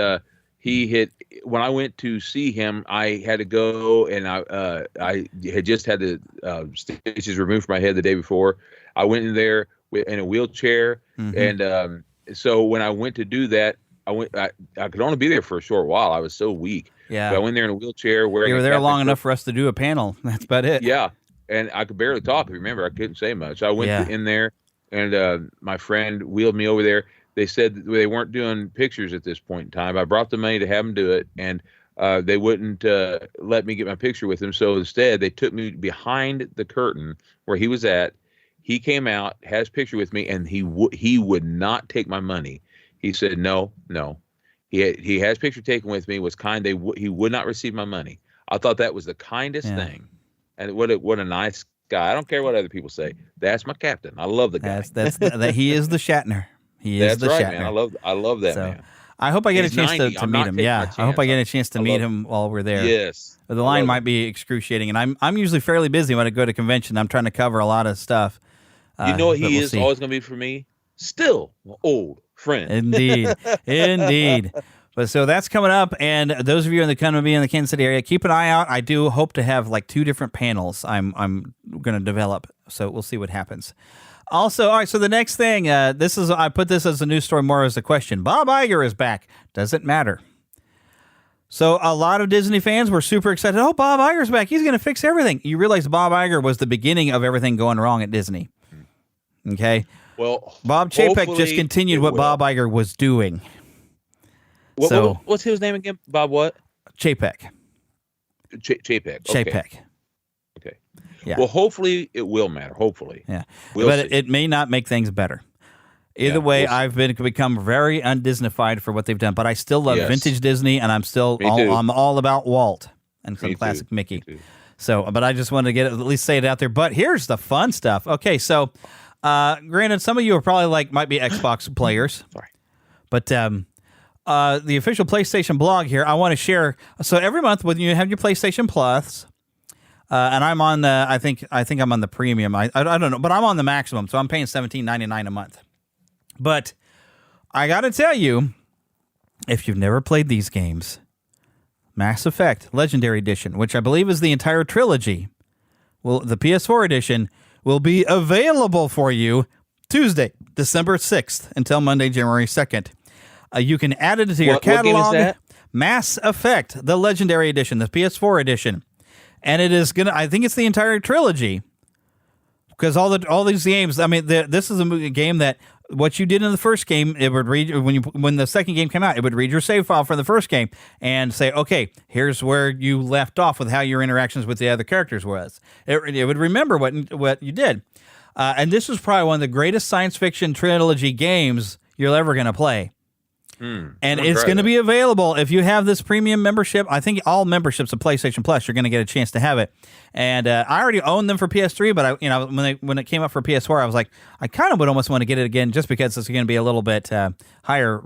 when I went to see him, I had to go, and I had just had the stitches removed from my head the day before. I went in there in a wheelchair, and so when I went to do that, I could only be there for a short while. I was so weak. Yeah. So I went there in a wheelchair. You were there long enough for us to do a panel. That's about it. Yeah. And I could barely talk. Remember, I couldn't say much. I went in there, and my friend wheeled me over there. They said they weren't doing pictures at this point in time. I brought the money to have them do it, and they wouldn't let me get my picture with him. So instead, they took me behind the curtain where he was at. He came out, had his picture with me, and he would not take my money. He said, no. He had his picture taken with me, was kind. He would not receive my money. I thought that was the kindest thing. And what a nice guy. I don't care what other people say. That's my captain. I love the guy. He is the Shatner. He is the right, Shatner. Man. I love that man. I hope I get He's a chance 90. to meet him. Yeah, I hope I get a chance to meet him while we're there. Yes. The line might be excruciating, and I'm usually fairly busy when I go to convention. I'm trying to cover a lot of stuff. You know what he is always going to be for me? Still my old friend. Indeed. But so that's coming up, and those of you going to be in the Kansas City area, keep an eye out. I do hope to have like 2 different panels I'm going to develop, so we'll see what happens. Also, all right, so the next thing, I put this as a news story more as a question. Bob Iger is back. Does it matter? So a lot of Disney fans were super excited. Oh, Bob Iger's back. He's going to fix everything. You realize Bob Iger was the beginning of everything going wrong at Disney. Okay? Well, Bob Chapek just continued what Bob Iger was doing. What's his name again? Bob what? Chapek. Chapek. Chapek. Okay. Yeah. Well, hopefully it will matter. Hopefully. Yeah. We'll but see. it may not make things better. Either way, I've become very undisneyfied for what they've done, but I still love vintage Disney, and I'm all about Walt and some classic Mickey. So, but I just wanted to at least say it out there. But here's the fun stuff. Okay, so granted, some of you are probably might be Xbox players. Sorry. But the official PlayStation blog here, I want to share. So every month when you have your PlayStation Plus, and I'm on the, I think I'm on the premium. I don't know, but I'm on the maximum, so I'm paying $17.99 a month. But I got to tell you, if you've never played these games, Mass Effect Legendary Edition, which I believe is the entire trilogy, the PS4 edition will be available for you Tuesday, December 6th until Monday, January 2nd. You can add it to your catalog. What game is that? Mass Effect, the Legendary Edition, the PS4 edition. And it is I think it's the entire trilogy. Because all these games, I mean, this is a game that what you did in the first game, it would read when the second game came out, it would read your save file for the first game and say, okay, here's where you left off with how your interactions with the other characters was. It would remember what you did. And this is probably one of the greatest science fiction trilogy games you're ever going to play. And it's going to be available if you have this premium membership. I think all memberships of PlayStation Plus, you're going to get a chance to have it. And I already own them for PS3, but when it came up for PS4, I was like, I kind of would almost want to get it again just because it's going to be a little bit higher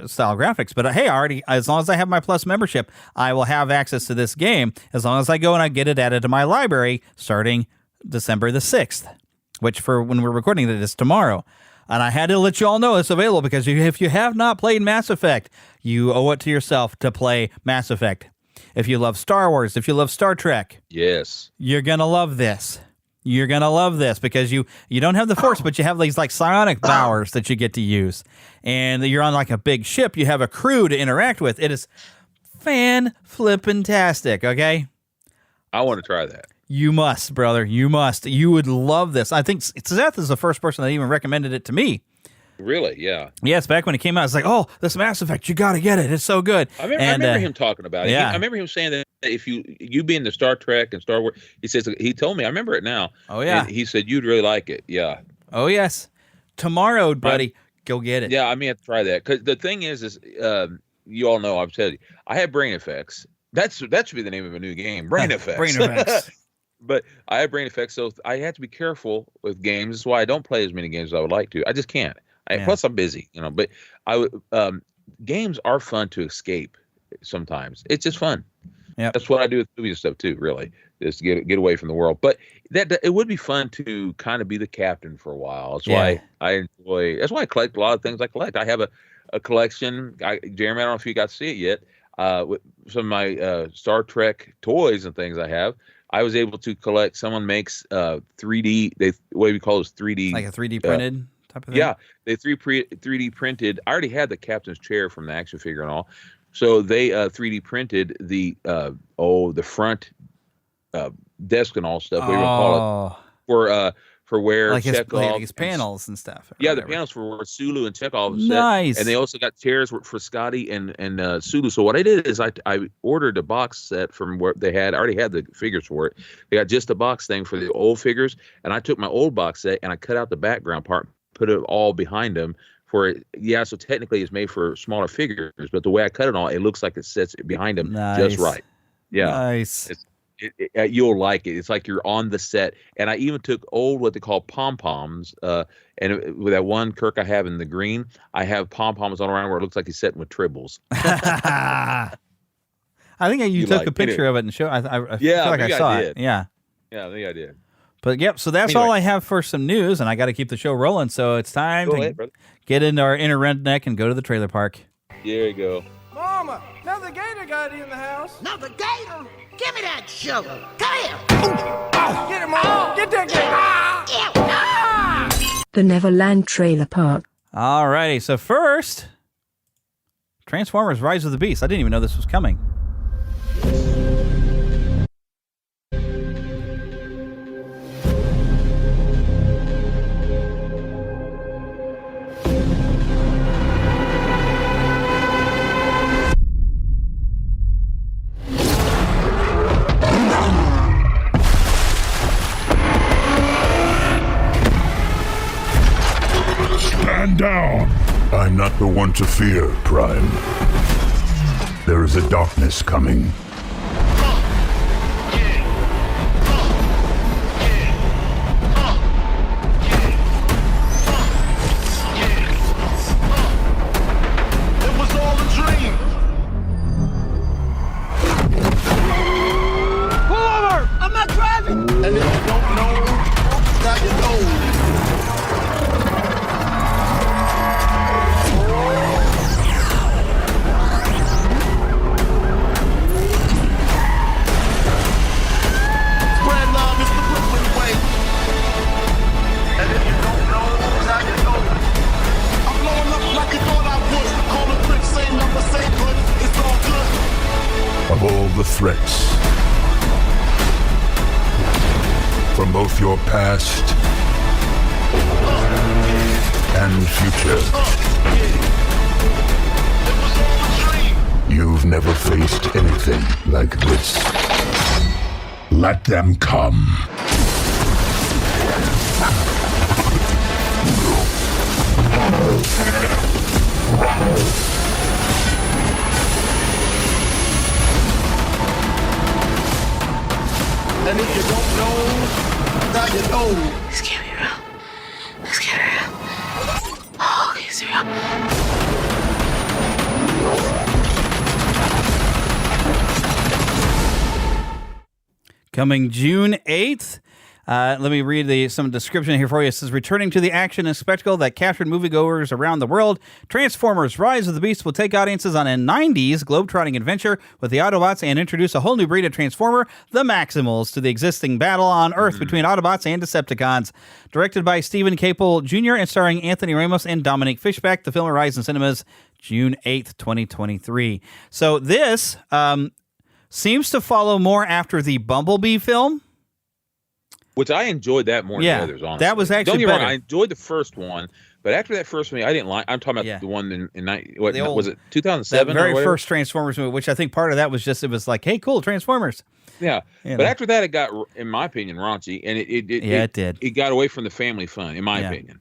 style graphics. But hey, as long as I have my Plus membership, I will have access to this game as long as I go and I get it added to my library starting December the 6th, which for when we're recording it is tomorrow. And I had to let you all know it's available because if you have not played Mass Effect, you owe it to yourself to play Mass Effect. If you love Star Wars, if you love Star Trek, yes, you're going to love this. You're going to love this because you don't have the Force, but you have these psionic powers that you get to use. And you're on a big ship. You have a crew to interact with. It is fan-flippin-tastic, okay? I want to try that. You must, brother. You must. You would love this. I think Seth is the first person that even recommended it to me. Really? Yeah. Yes, back when it came out, it's like, oh, this Mass Effect, you got to get it. It's so good. I remember him talking about it. Yeah. I remember him saying that if you being the Star Trek and Star Wars, he told me, I remember it now. Oh, yeah. He said you'd really like it. Yeah. Oh, yes. Tomorrow, buddy, go get it. Yeah, I may have to try that. Because the thing is you all know, I've said, I have brain effects. That should be the name of a new game, brain effects. Brain effects. But I have brain effects, so I have to be careful with games. That's why I don't play as many games as I would like to. I just can't. Plus, I'm busy, But I would. Games are fun to escape. Sometimes it's just fun. Yeah, that's what I do with movies and stuff too. Really, just get away from the world. But that it would be fun to kind of be the captain for a while. That's why I enjoy. That's why I collect a lot of things I collect. I have a collection. Jeremy, I don't know if you got to see it yet. With some of my Star Trek toys and things I have, I was able to collect. Someone makes 3D. What we call is 3D, like a 3D printed type of thing. Yeah, they 3D printed. I already had the captain's chair from the action figure and all. So they 3D printed the front desk and all stuff. We would call it for where like Chekhov his panels and stuff. Yeah, the panels for where Sulu and Chekhov was nice. Set. And they also got chairs for Scotty and Sulu. So what I did is I ordered a box set from where they had. I already had the figures for it. They got just a box thing for the old figures, and I took my old box set and I cut out the background part, put it all behind them. So technically it's made for smaller figures, but the way I cut it all, it looks like it sits behind them just right. Yeah, nice. You'll like it. It's like you're on the set. And I even took old what they call pom poms, and with that one Kirk I have in the green, I have pom poms all around where it looks like he's sitting with tribbles. I think you took a picture of it and showed. I feel like I saw it. Yeah, I think I did. But yep, so that's all I have for some news, and I got to keep the show rolling. So it's time to get into our inner redneck and go to the trailer park. There you go. Mama, another gator got in the house. Another gator? Give me that sugar. Come here. Get him, Mom. Get that gator. The Neverland Trailer Park. All righty, so first, Transformers: Rise of the Beast. I didn't even know this was coming. Down. I'm not the one to fear, Prime. There is a darkness coming. It was all a dream. Pull over! I'm not driving. And if you don't know, now you know. Of all the threats from both your past and future, you've never faced anything like this. Let them come. And if you don't know, now you know. This can't be real. This can't be real. Oh, okay, it's real. Coming June 8th. Let me read some description here for you. It says, returning to the action and spectacle that captured moviegoers around the world, Transformers: Rise of the Beast will take audiences on a 90s globe-trotting adventure with the Autobots and introduce a whole new breed of Transformer, the Maximals, to the existing battle on Earth between Autobots and Decepticons. Directed by Stephen Caple Jr. and starring Anthony Ramos and Dominic Fishback, the film arrives in cinemas June 8th, 2023. So this seems to follow more after the Bumblebee film. Which I enjoyed that more than the others, honestly. That was actually Don't get me better. wrong, I enjoyed the first one, but after that first one, I didn't like. I'm talking about the one in was it 2007? That very first Transformers movie, which I think part of that was just, it was like, hey, cool, Transformers. Yeah, but after that, it got, in my opinion, raunchy, and it did. It got away from the family fun, in my opinion.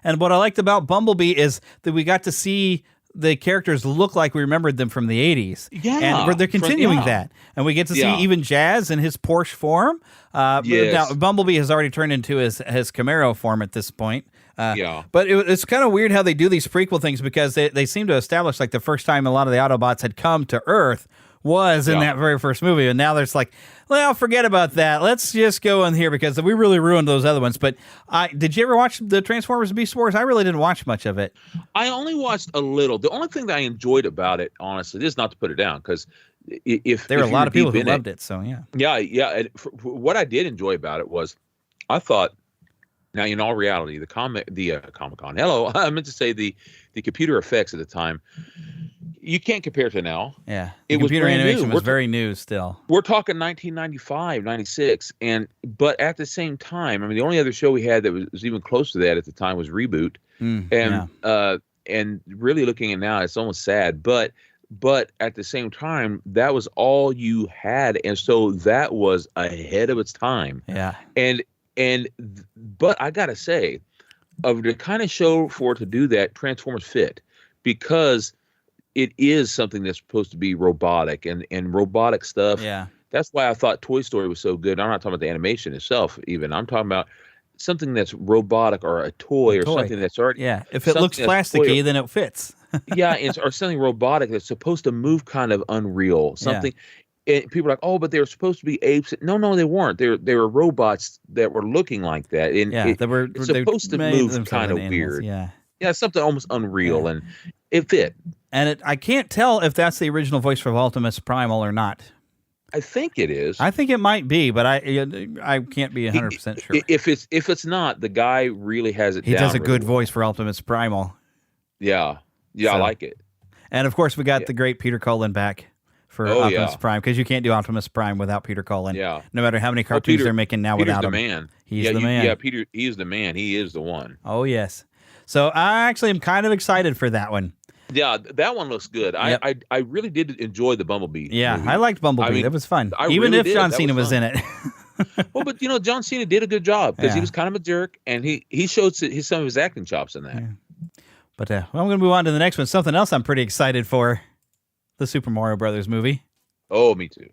And what I liked about Bumblebee is that we got to see the characters look like we remembered them from the 80s. Yeah. And they're continuing that. And we get to see even Jazz in his Porsche form. Now, Bumblebee has already turned into his Camaro form at this point. But it's kind of weird how they do these prequel things because they seem to establish like the first time a lot of the Autobots had come to Earth was in that very first movie. And now there's like, well, forget about that. Let's just go in here because we really ruined those other ones. But did you ever watch the Transformers Beast Wars? I really didn't watch much of it. I only watched a little. The only thing that I enjoyed about it, honestly, this is not to put it down because if there were a lot of people who loved it. So, yeah. And what I did enjoy about it was I thought, now, in all reality, the Comic-Con, I meant to say the computer effects at the time, you can't compare to now. Yeah. Computer animation was very new still. We're talking 1995, 96. But at the same time, I mean, the only other show we had that was even close to that at the time was Reboot. And really looking at now, it's almost sad. But at the same time, that was all you had. And so that was ahead of its time. Yeah. But I got to say, of the kind of show for it to do that, Transformers fit because it is something that's supposed to be robotic and robotic stuff. Yeah. That's why I thought Toy Story was so good. I'm not talking about the animation itself even. I'm talking about something that's robotic or a toy or something that's already. Yeah. If it looks plasticky, then it fits. Or something robotic that's supposed to move kind of unreal. Something. And people are like, oh, but they were supposed to be apes. No, they weren't. They were robots that were looking like that. And it's supposed to move kind of weird. Yeah, something almost unreal, and it fit. And I can't tell if that's the original voice for Optimus Primal or not. I think it is. I think it might be, but I can't be 100% sure. If it's not, the guy really has it. He does a good voice for Optimus Primal. Yeah, I like it. And of course, we got the great Peter Cullen back for Optimus Prime, because you can't do Optimus Prime without Peter Cullen. Yeah. No matter how many cartoons they're making now Peter's without him. Man. He's the man. Yeah, Peter, he is the man. He is the one. Oh, yes. So I actually am kind of excited for that one. Yeah, that one looks good. Yep. I really did enjoy the Bumblebee. Yeah, movie. I liked Bumblebee. I mean, it was fun. Even really if John Cena was in it. Well, but John Cena did a good job because he was kind of a jerk, and he showed some of his acting chops in that. Yeah. But I'm going to move on to the next one. Something else I'm pretty excited for. The Super Mario Brothers movie. Oh, me too.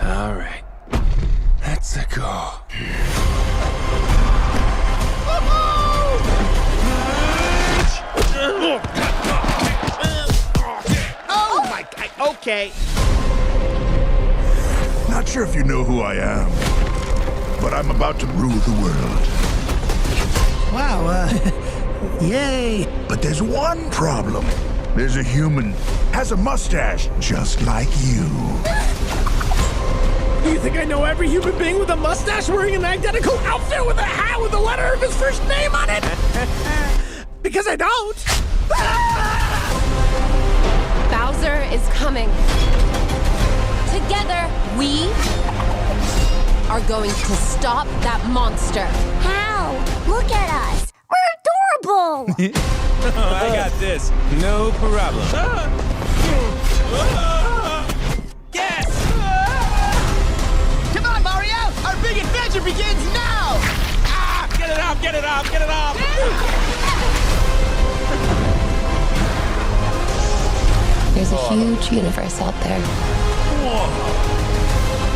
All right. Let's go. Okay. Not sure if you know who I am, but I'm about to rule the world. Wow, yay. But there's one problem. There's a human, has a mustache just like you. Do you think I know every human being with a mustache wearing an identical outfit with a hat with the letter of his first name on it? Because I don't. Bowser is coming. Together, we are going to stop that monster. How? Look at us. We're adorable. I got this. No problem. Yes! Come on, Mario! Our big adventure begins now! Ah! Get it off! Get it off! Get it off! There's a huge universe out there.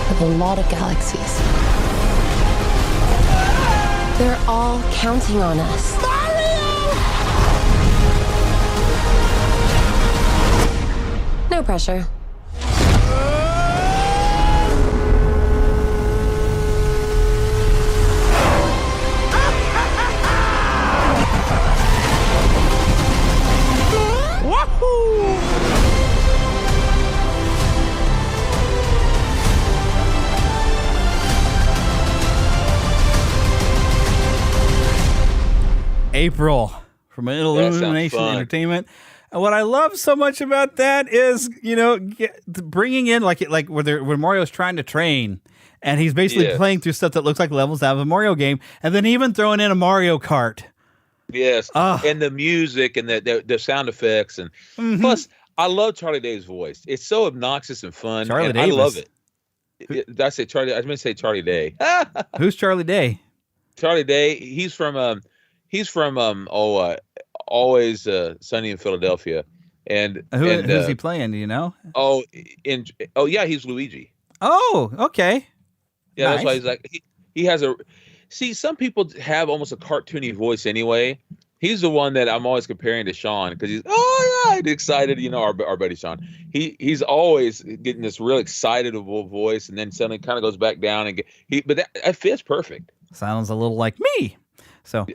With a lot of galaxies. They're all counting on us. Mario! No pressure. April from Illumination Entertainment. And what I love so much about that is, bringing in like where Mario's trying to train, and he's basically playing through stuff that looks like levels out of a Mario game, and then even throwing in a Mario Kart. Yes, and the music and the sound effects, and plus, I love Charlie Day's voice. It's so obnoxious and fun. Charlie and Davis. I love it. Did I say Charlie? I was going to say Charlie Day. Who's Charlie Day? Charlie Day. He's from Always Sunny in Philadelphia. And who's he playing? Do you know? He's Luigi. Oh, okay. Yeah, nice. That's why he's like he has a. See, some people have almost a cartoony voice anyway. He's the one that I'm always comparing to Sean because he's excited. You know, our buddy Sean. He's always getting this real excitable voice, and then suddenly kind of goes back down but that fits perfect. Sounds a little like me. So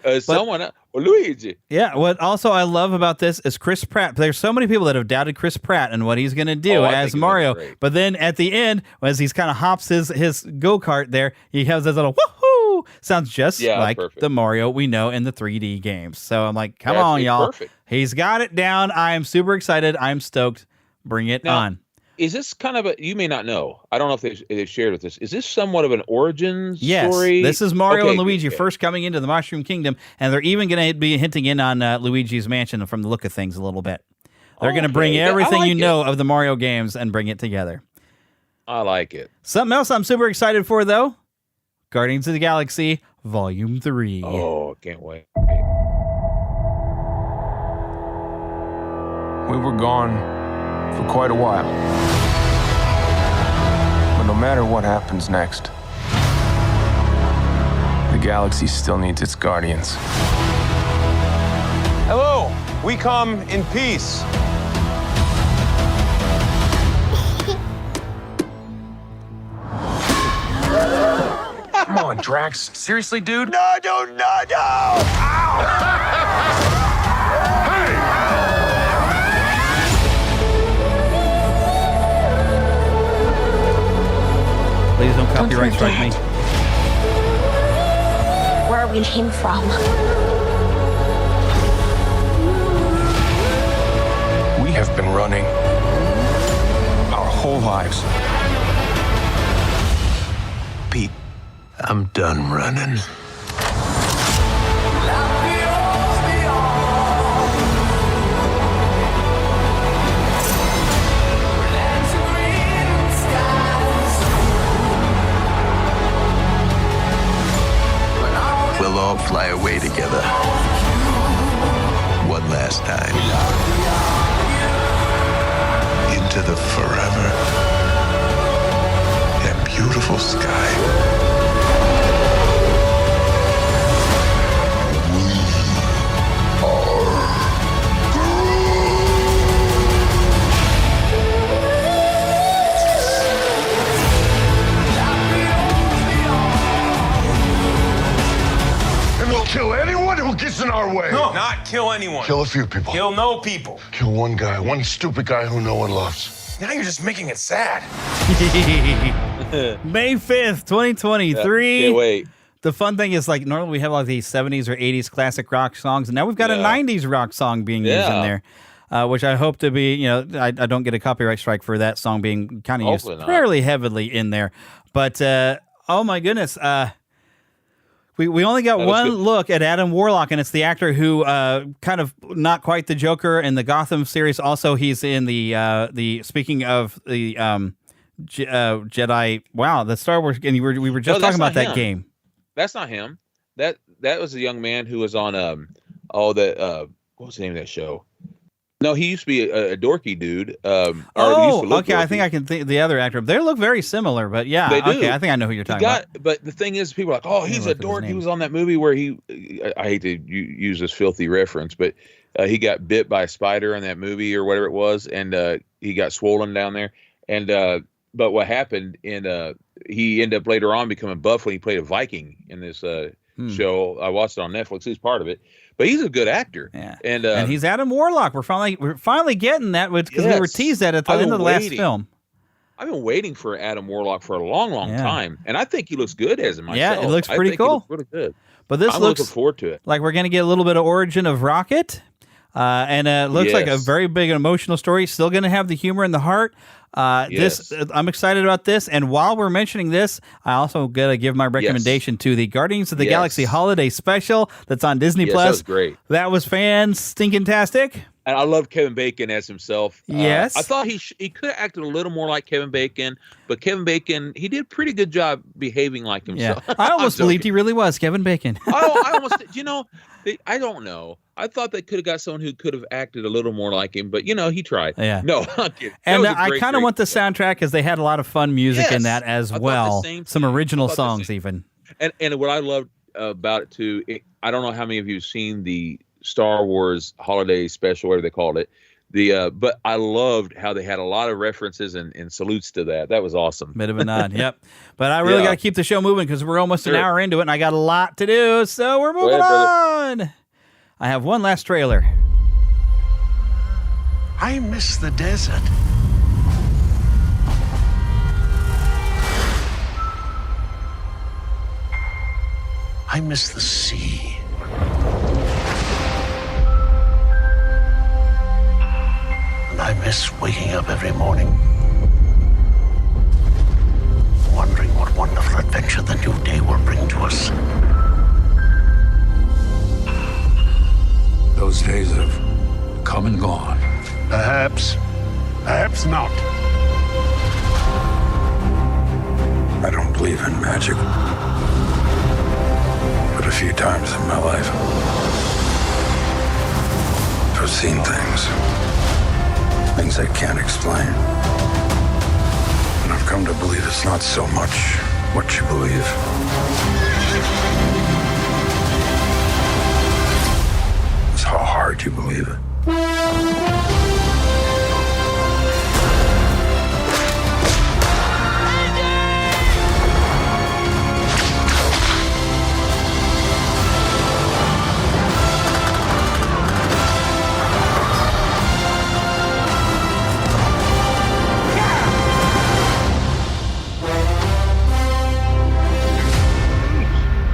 Luigi. Yeah. What also I love about this is Chris Pratt. There's so many people that have doubted Chris Pratt and what he's going to do as Mario. But then at the end, as he's kind of hops his go-kart there, he has this little woohoo. Sounds just like the Mario we know in the 3D games. So I'm like, come on, y'all. Perfect. He's got it down. I am super excited. I'm stoked. Bring it on. Is this kind of you may not know. I don't know if they've shared with this. Is this somewhat of an origin story? This is Mario and Luigi first coming into the Mushroom Kingdom, and they're even going to be hinting in on Luigi's mansion from the look of things a little bit. They're going to bring everything you know of the Mario games and bring it together. I like it. Something else I'm super excited for, though, Guardians of the Galaxy Volume 3. Oh, can't wait. We were gone for quite a while. But no matter what happens next, the galaxy still needs its guardians. Hello, we come in peace. Come on, Drax. Seriously, dude? No! Ow! Please don't copyright strike me. Where we came from. We have been running our whole lives. Pete, I'm done running. We'll all fly away together. One last time. Into the forever and beautiful sky. Kill anyone who gets in our way. No, not kill anyone. Kill a few people. Kill no people. Kill one guy, one stupid guy who no one loves. Now you're just making it sad. May 5th, 2023. Can't wait. The fun thing is, like, normally we have like these 70s or 80s classic rock songs, and now we've got a 90s rock song being used in there, which I hope to be, I don't get a copyright strike for that song being kind of used fairly heavily in there. But, oh my goodness, We only got one look at Adam Warlock, and it's the actor who kind of not quite the Joker in the Gotham series. Also, he's in the speaking of the Jedi. Wow, the Star Wars. And we were just talking about that game. That's not him. That was a young man who was on what was the name of that show? No, he used to be a dorky dude. Okay. Dorky. I think I can think the other actor. They look very similar, but yeah. They do. Okay, I think I know who you're talking about. But the thing is, people are like, oh, he's a dork. He was on that movie where I hate to use this filthy reference, but he got bit by a spider in that movie or whatever it was, and he got swollen down there. And but what happened, he ended up later on becoming buff when he played a Viking in this show. I watched it on Netflix. He's part of it. But he's a good actor, and he's Adam Warlock. We're finally getting that because we were teased at the end of the last film. I've been waiting for Adam Warlock for a long time, and I think he looks good as him myself. Yeah, it looks pretty cool. He looks really good. But I'm looking forward to it. Like we're going to get a little bit of origin of Rocket, and it looks like a very big emotional story. Still going to have the humor and the heart. Yes. I'm excited about this. And while we're mentioning this, I also got to give my recommendation to the Guardians of the Galaxy Holiday Special that's on Disney Plus. That was great. That was fan-stinking-tastic. And I love Kevin Bacon as himself. Yes. I thought he could have acted a little more like Kevin Bacon, but Kevin Bacon, he did a pretty good job behaving like himself. Yeah. I almost believed he really was Kevin Bacon. I almost, I don't know. I thought they could have got someone who could have acted a little more like him, but he tried. Yeah. No, I'm kidding. And I kind of want the soundtrack because they had a lot of fun music in that as well. Some original songs even. And what I loved about it too, I don't know how many of you have seen the Star Wars Holiday Special, whatever they called it. But I loved how they had a lot of references and salutes to that. That was awesome. Bit of a nod, yep. But I really got to keep the show moving because we're almost an hour into it, and I got a lot to do. So we're moving on. I have one last trailer. I miss the desert. I miss the sea. And I miss waking up every morning, wondering what wonderful adventure the new day will bring to us. Those days have come and gone. Perhaps not. I don't believe in magic. But a few times in my life, I've seen things I can't explain. And I've come to believe it's not so much what you believe. It's how hard you believe it.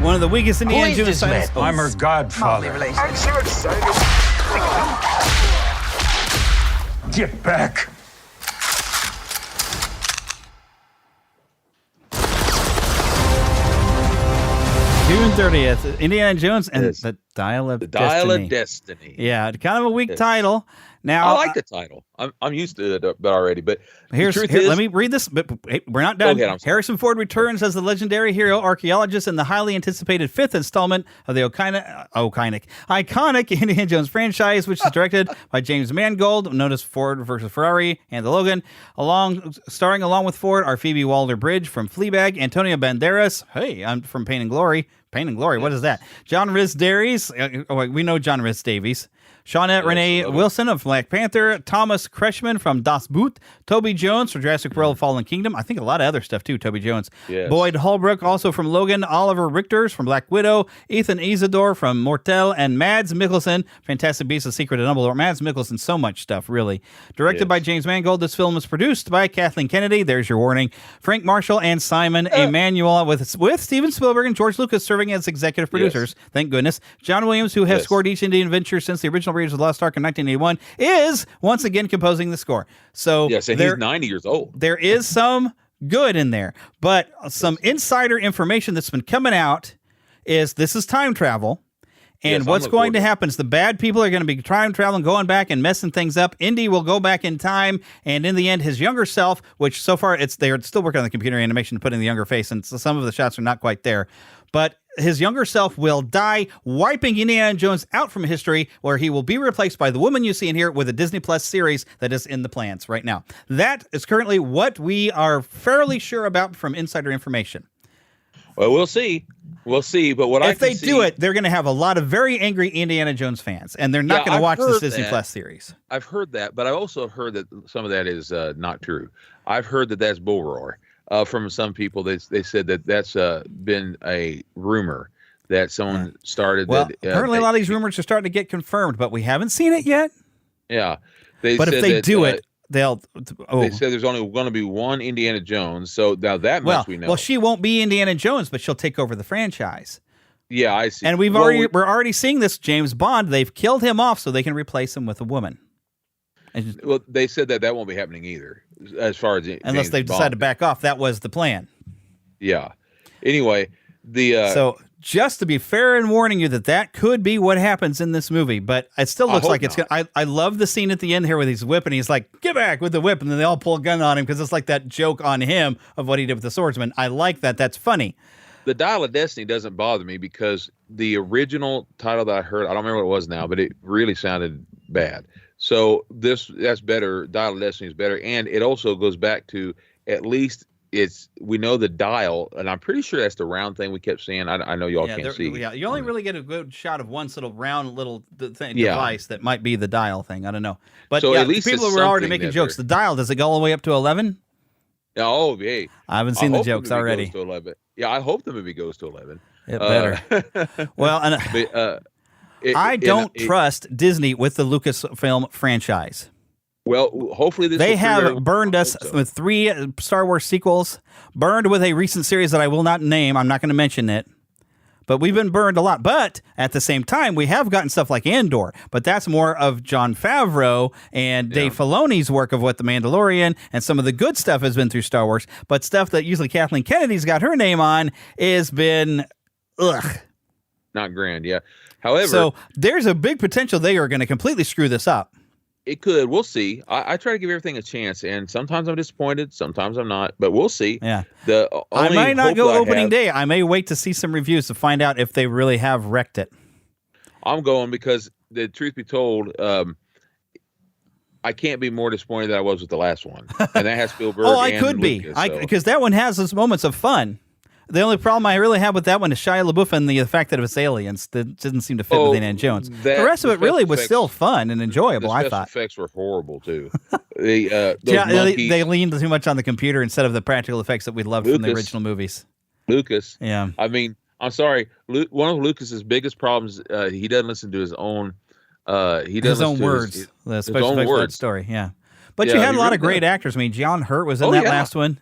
One of the weakest Indiana Jones titles. I'm her godfather. I'm so excited. Get back. June 30th, Indiana Jones and the Dial of Destiny. Dial of Destiny. Yeah, kind of a weak title. Now, I like the title. I'm used to it already, but let me read this. But we're not done. Go ahead, Harrison Ford returns as the legendary hero archaeologist in the highly anticipated fifth installment of the iconic Indiana Jones franchise, which is directed by James Mangold, known as Ford versus Ferrari and the Logan. Starring along with Ford are Phoebe Waller-Bridge from Fleabag, Antonio Banderas. Hey, I'm from Pain and Glory. Pain and Glory. What is that? John Rhys-Davies. We know John Rhys-Davies. Shawnette Renee Wilson of Black Panther, Thomas Kretschmann from Das Boot, Toby Jones from Jurassic World Fallen Kingdom. I think a lot of other stuff too, Toby Jones. Yes. Boyd Holbrook also from Logan, Oliver Richters from Black Widow, Ethan Isidore from Mortel, and Mads Mikkelsen, Fantastic Beasts: The Secret of Dumbledore. Mads Mikkelsen, so much stuff, really. Directed by James Mangold, this film was produced by Kathleen Kennedy, there's your warning, Frank Marshall, and Simon Emanuel, with Steven Spielberg and George Lucas serving as executive producers. Thank goodness. John Williams, who has scored each Indian adventure since the original Raiders of the Lost Ark in 1981, is once again composing the score. So and he's 90 years old. There is some good in there, but some insider information that's been coming out is this is time travel. And what's going to happen is the bad people are going to be time traveling, going back and messing things up. Indy will go back in time, and in the end, his younger self, which so far they're still working on the computer animation to put in the younger face, and so some of the shots are not quite there. But his younger self will die, wiping Indiana Jones out from history, where he will be replaced by the woman you see in here with a Disney Plus series that is in the plans right now. That is currently what we are fairly sure about from insider information. Well, we'll see. We'll see. But if they do it, they're going to have a lot of very angry Indiana Jones fans, and they're not going to watch this Disney Plus series. I've heard that, but I also heard that some of that is not true. I've heard that that's bull roar. From some people, they said that that's been a rumor that someone started. Well, apparently a lot of these rumors are starting to get confirmed, but we haven't seen it yet. Yeah. But if they do it, they'll. They said there's only going to be one Indiana Jones, so now that much we know. Well, she won't be Indiana Jones, but she'll take over the franchise. Yeah, I see. And we're already seeing this James Bond. They've killed him off so they can replace him with a woman. Well, they said that won't be happening either. as far as unless they decide to back off, that was the plan. Yeah. Anyway, so just to be fair and warning you that could be what happens in this movie, but it still looks like it's gonna. I love the scene at the end here where he's whipping. He's like, "Get back with the whip," and then they all pull a gun on him because it's like that joke on him of what he did with the swordsman. I like that. That's funny. The Dial of Destiny doesn't bother me because the original title that I heard, I don't remember what it was now, but it really sounded bad. So that's better. Dial of Destiny is better, and it also goes back to at least we know the dial, and I'm pretty sure that's the round thing we kept seeing. I know y'all can't see. Yeah, you only really get a good shot of one little round device that might be the dial thing. I don't know, but so at least people were already making jokes. The dial, does it go all the way up to 11? Oh, yeah. I haven't seen the jokes already. To 11. Yeah, I hope the movie goes to 11. It better. Well, and I don't trust Disney with the Lucasfilm franchise. Well, hopefully they have burned us with 3 Star Wars sequels, burned with a recent series that I will not name. I'm not going to mention it. But we've been burned a lot. But at the same time, we have gotten stuff like Andor. But that's more of Jon Favreau and Dave Filoni's work of what The Mandalorian and some of the good stuff has been through Star Wars. But stuff that usually Kathleen Kennedy's got her name on has been, not grand, yeah. However, so there's a big potential they are going to completely screw this up. It could. We'll see. I try to give everything a chance, and sometimes I'm disappointed, sometimes I'm not, but we'll see. Yeah. I might not go opening day. I may wait to see some reviews to find out if they really have wrecked it. I'm going because, the truth be told, I can't be more disappointed than I was with the last one, and that has Spielberg. I could be, because that one has those moments of fun. The only problem I really have with that one is Shia LaBeouf and the fact that it was aliens that didn't seem to fit with Indiana Jones. The rest of it really was still fun and enjoyable, I thought. The effects were horrible, too. They leaned too much on the computer instead of the practical effects that we loved from the original movies. Lucas. Yeah. I mean, I'm sorry. One of Lucas's biggest problems, he doesn't listen to his own... his own words. The special effects for that story, yeah. But you had a lot of great actors. I mean, John Hurt was in that last one.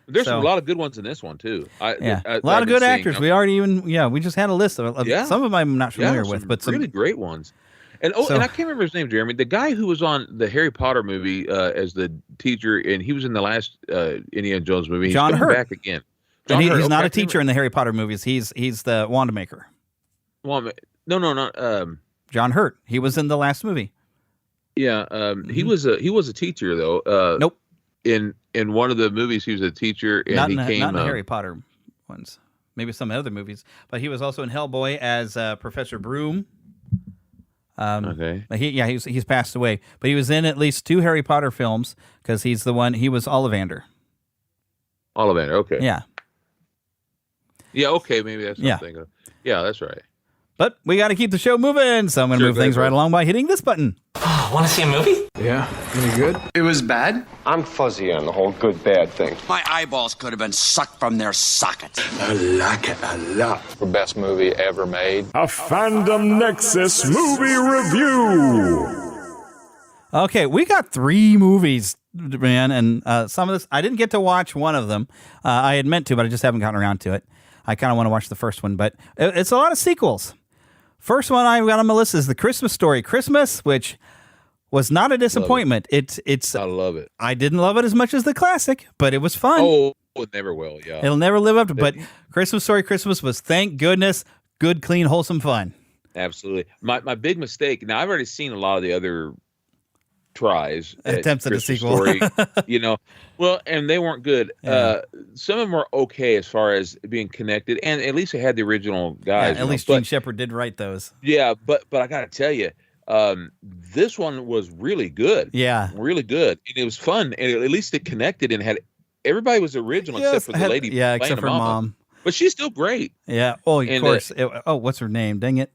There's a lot of good ones in this one too. A lot of good actors. We already we just had a list of some of them I'm not familiar with, but some really great ones. And and I can't remember his name, Jeremy. The guy who was on the Harry Potter movie as the teacher, and he was in the last Indiana Jones movie. He's John coming Hurt. back again. He's not a teacher in the Harry Potter movies. He's the Wanda maker. No, not John Hurt. He was in the last movie. Yeah, he was a teacher though. Nope. In one of the movies, he was a teacher, and not in the Harry Potter ones. Maybe some other movies, but he was also in Hellboy as Professor Broom. Okay. He's passed away, but he was in at least 2 Harry Potter films because he's the one. He was Ollivander. Ollivander. Okay. Yeah. Yeah. Okay. Maybe that's what I'm thinking of. Yeah, that's right. But we got to keep the show moving, so I'm going to move things right along by hitting this button. Want to see a movie? Yeah. Any good? It was bad? I'm fuzzy on the whole good-bad thing. My eyeballs could have been sucked from their sockets. I like it a lot. The best movie ever made. A Fandom Nexus movie review. Okay, we got 3 movies, man, and some of this, I didn't get to watch one of them. I had meant to, but I just haven't gotten around to it. I kind of want to watch the first one, but it's a lot of sequels. First one I got on my list is The Christmas Story Christmas, which was not a disappointment. I love it. I didn't love it as much as the classic, but it was fun. Oh, it never will, yeah. It'll never live up to, but Christmas Story Christmas was, thank goodness, good, clean, wholesome fun. Absolutely. My big mistake, now I've already seen a lot of the other tries attempts at a sequel. Story, well, and they weren't good. Some of them were okay as far as being connected, and at least they had the original guys. At least Gene Shepard did write those. Yeah, but I got to tell you, this one was really good. Yeah, really good, and it was fun, and at least it connected and had everybody was original except for the lady. Yeah, except for Mom, but she's still great. Yeah. Oh, of course. What's her name? Dang it.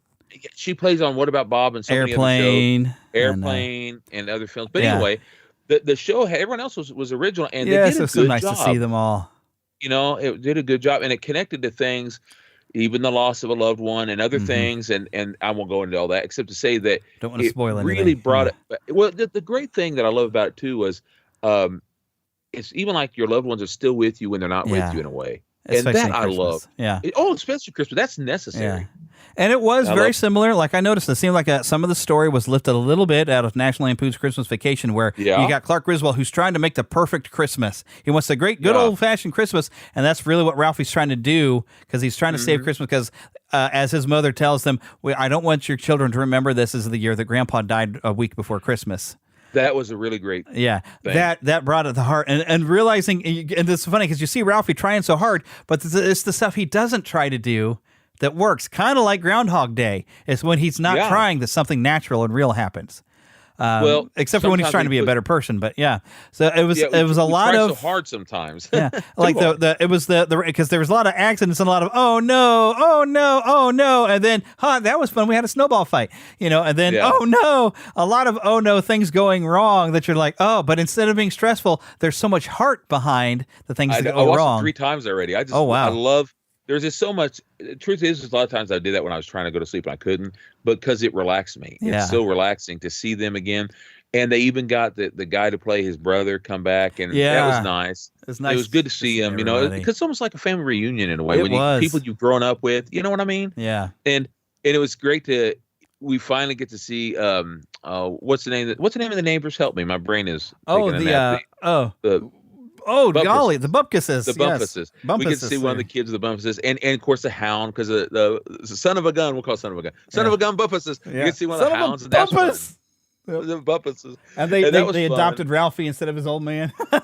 She plays on What About Bob and so Airplane, many other shows. And other films. But anyway, the show, everyone else was original, and they did a good so nice job. To see them all. It did a good job, and it connected to things, even the loss of a loved one and other things, and I won't go into all that, except to say that don't want to spoil anything. Really brought it. Well, the great thing that I love about it too was, it's even like your loved ones are still with you when they're not with you in a way. Especially and that I Christmas. love. Yeah. Especially Christmas. That's necessary. And it was very similar. Like I noticed, it seemed like some of the story was lifted a little bit out of National Lampoon's Christmas Vacation, where you got Clark Griswold, who's trying to make the perfect Christmas. He wants a great, good old-fashioned Christmas, and that's really what Ralphie's trying to do, because he's trying to save Christmas. Because as his mother tells them, I don't want your children to remember this as the year that Grandpa died a week before Christmas. That was a really great thing. That brought it to the heart. And realizing, and it's funny because you see Ralphie trying so hard, but it's the stuff he doesn't try to do that works. Kind of like Groundhog Day. It's when he's not trying that something natural and real happens. Except for when he's trying to be a better person, but so it was a lot of so hard sometimes. Like because there was a lot of accidents and a lot of oh no, and then that was fun. We had a snowball fight, and then oh no, a lot of oh no things going wrong that you're like but instead of being stressful, there's so much heart behind the things that go wrong. I watched it 3 times already. I love. There's just so much. The truth is, a lot of times I did that when I was trying to go to sleep and I couldn't, because it relaxed me. It's so relaxing to see them again. And they even got the guy to play his brother come back, and that was nice. It was good to see him, because it's almost like a family reunion in a way. People you've grown up with, you know what I mean? Yeah. And it was great we finally get to see what's the name of the neighbors? Help me, my brain is golly, the Bumpkuses. The Bumpkuses. Yes. We get to see one of the kids of the Bumpkuses, and of course the Hound, because the son of a gun, we'll call it son of a gun. Son of a gun Bumpkuses. You get to see one of the Hounds, and that's fun. The Bumpkuses. And they adopted Ralphie instead of his old man. But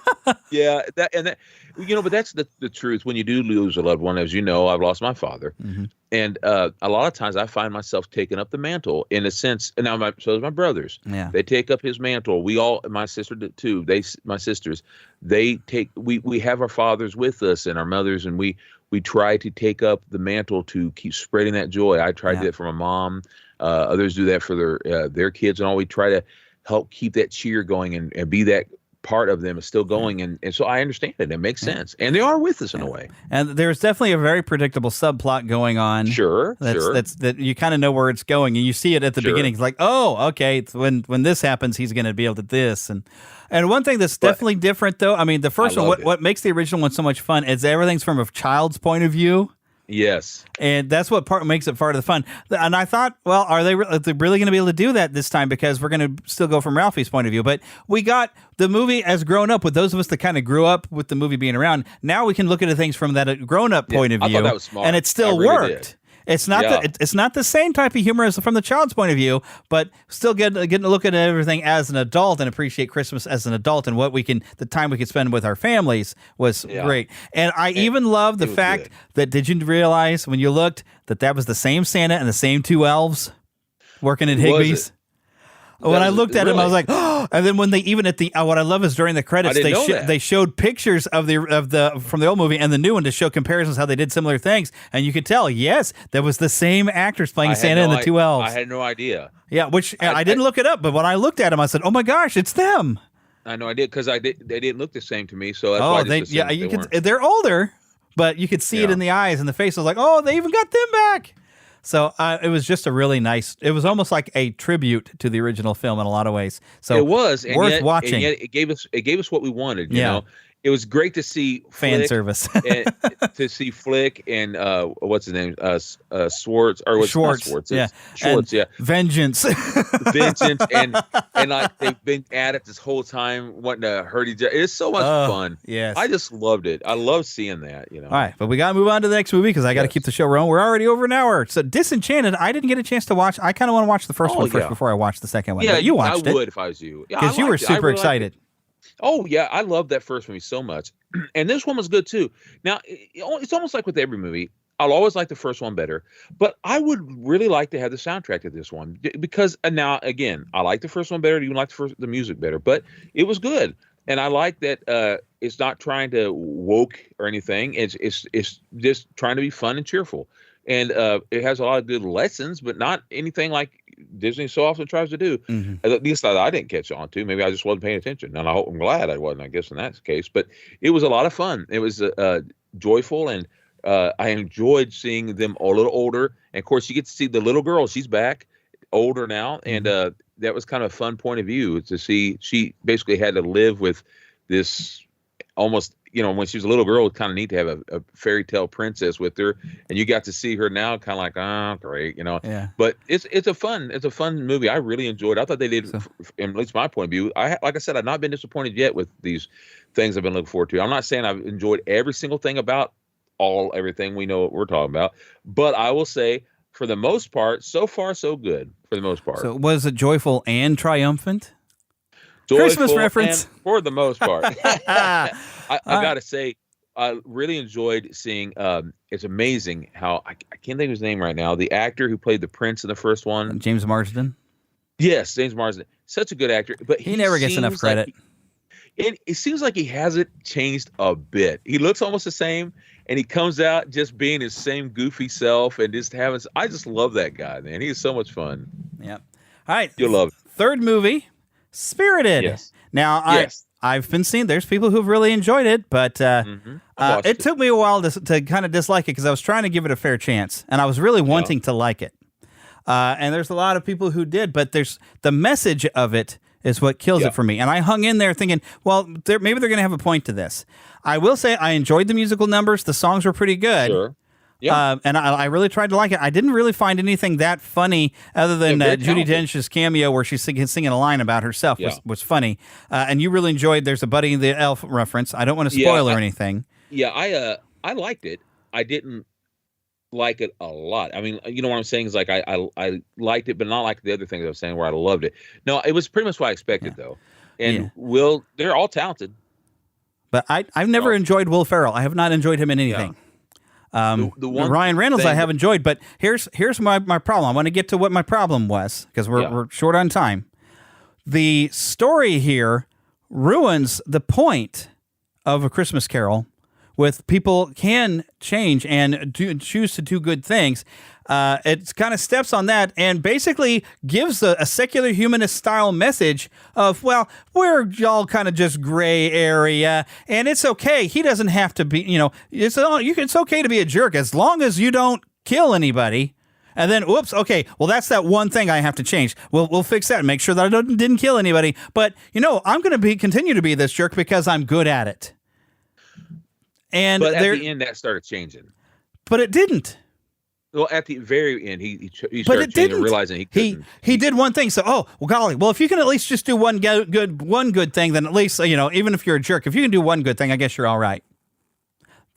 that's the truth. When you do lose a loved one, as you know, I've lost my father. And a lot of times I find myself taking up the mantle in a sense. And now so does my brothers. Yeah. They take up his mantle. My sister did too. My sisters, we have our fathers with us and our mothers, and we try to take up the mantle to keep spreading that joy. I tried to do that for my mom. Others do that for their kids, and all. We try to help keep that cheer going and be that part of them is still going, and so I understand it. It makes sense, and they are with us in a way. And there's definitely a very predictable subplot going on. That you kind of know where it's going, and you see it at the beginning. It's like, oh, okay, it's when this happens, he's going to be able to this. And one thing that's definitely different, though, I mean, the first one, what makes the original one so much fun is everything's from a child's point of view. Yes. And that's what makes it part of the fun. And I thought, well, are they really going to be able to do that this time? Because we're going to still go from Ralphie's point of view. But we got the movie as grown up, with those of us that kind of grew up with the movie being around. Now we can look at things from that grown up point of view. I thought that was smart. And it still worked. It's not it's not the same type of humor as from the child's point of view, but still getting to look at everything as an adult and appreciate Christmas as an adult, and the time we could spend with our families was great. And I even love the fact that, did you realize when you looked that was the same Santa and the same 2 elves working at Higbee's? When I looked at him, I was like, oh! And then when they even at the what I love is during the credits they showed pictures of the from the old movie and the new one to show comparisons how they did similar things, and you could tell there was the same actors playing Santa and the 2 elves. I had no idea. Yeah, which I didn't look it up, but when I looked at them, I said, oh my gosh, it's them. I know I did, because they didn't look the same to me, so that's why I just they're older, but you could see it in the eyes and the face. I was like, oh, they even got them back. So it was just a really nice. It was almost like a tribute to the original film in a lot of ways. So it was worth watching. And yet it gave us what we wanted. You know, it was great to see fan service. To see Flick and what's his name, Schwartz, or what's Schwartz? Schwartz? Schwartz, Vengeance, and like they've been at it this whole time, wanting to hurt each other. It's so much fun. Yes, I just loved it. I love seeing that. All right, but we got to move on to the next movie because I got to keep the show rolling. We're already over an hour. So Disenchanted, I didn't get a chance to watch. I kind of want to watch the first one first before I watch the second one. Yeah, but you watched it. I would if I was you, because you were super excited. Oh, yeah, I love that first movie so much. And this one was good, too. Now, it's almost like with every movie. I'll always like the first one better. But I would really like to have the soundtrack to this one. Because now, again, I like the first one better. You like the music better. But it was good. And I like that it's not trying to woke or anything. It's just trying to be fun and cheerful. And it has a lot of good lessons, but not anything like Disney so often tries to do. At least I didn't catch on to. Maybe I just wasn't paying attention, and I'm glad I wasn't, I guess, in that case. But it was a lot of fun. It was joyful, and I enjoyed seeing them a little older. And of course, you get to see the little girl. She's back, older now, and that was kind of a fun point of view to see. She basically had to live with this almost when she was a little girl, it's kind of neat to have a fairy tale princess with her, and you got to see her now, kind of like, oh, great, Yeah. But it's a fun movie. I really enjoyed it. I thought they did, at least my point of view. Like I said, I've not been disappointed yet with these things I've been looking forward to. I'm not saying I've enjoyed every single thing about everything we know what we're talking about, but I will say, for the most part, so far so good. For the most part. So was it joyful and triumphant? Joyful Christmas reference for the most part. I got to say, I really enjoyed seeing. It's amazing how I can't think of his name right now. The actor who played the prince in the first one, James Marsden. Yes, James Marsden. Such a good actor, but he never gets enough credit. It seems like he hasn't changed a bit. He looks almost the same, and he comes out just being his same goofy self and just having. I just love that guy, man. He is so much fun. Yep. All right, you'll love it. Third movie. Spirited. Yes. Now, I've been seeing there's people who've really enjoyed it, but it took me a while to kind of dislike it because I was trying to give it a fair chance, and I was really wanting to like it. And there's a lot of people who did, but there's the message of it is what kills it for me. And I hung in there thinking, well, maybe they're going to have a point to this. I will say I enjoyed the musical numbers. The songs were pretty good. Sure. Yeah. And I really tried to like it. I didn't really find anything that funny other than Judi Dench's cameo where she's singing a line about herself was funny. And you really enjoyed, there's a Buddy the Elf reference. I don't want to spoil or anything. Yeah, I liked it. I didn't like it a lot. I mean, you know what I'm saying is like I liked it, but not like the other things I was saying where I loved it. No, it was pretty much what I expected though. And they're all talented. But I've never enjoyed Will Ferrell. I have not enjoyed him in anything. The one Ryan Reynolds I have enjoyed, but here's my problem. I want to get to what my problem was because we're short on time. The story here ruins the point of A Christmas Carol with people can change and choose to do good things. It kind of steps on that and basically gives a secular humanist style message of, well, we're all kind of just gray area and it's okay. He doesn't have to be, it's okay to be a jerk as long as you don't kill anybody. And then, whoops, okay, well, that's that one thing I have to change. We'll fix that and make sure that I didn't kill anybody. But, I'm going to continue to be this jerk because I'm good at it. But at the end, that started changing. But it didn't. Well, at the very end, he started changing, realizing he couldn't. He did one thing. So, golly, well, if you can at least just do one good thing, then at least, even if you're a jerk, if you can do one good thing, I guess you're all right.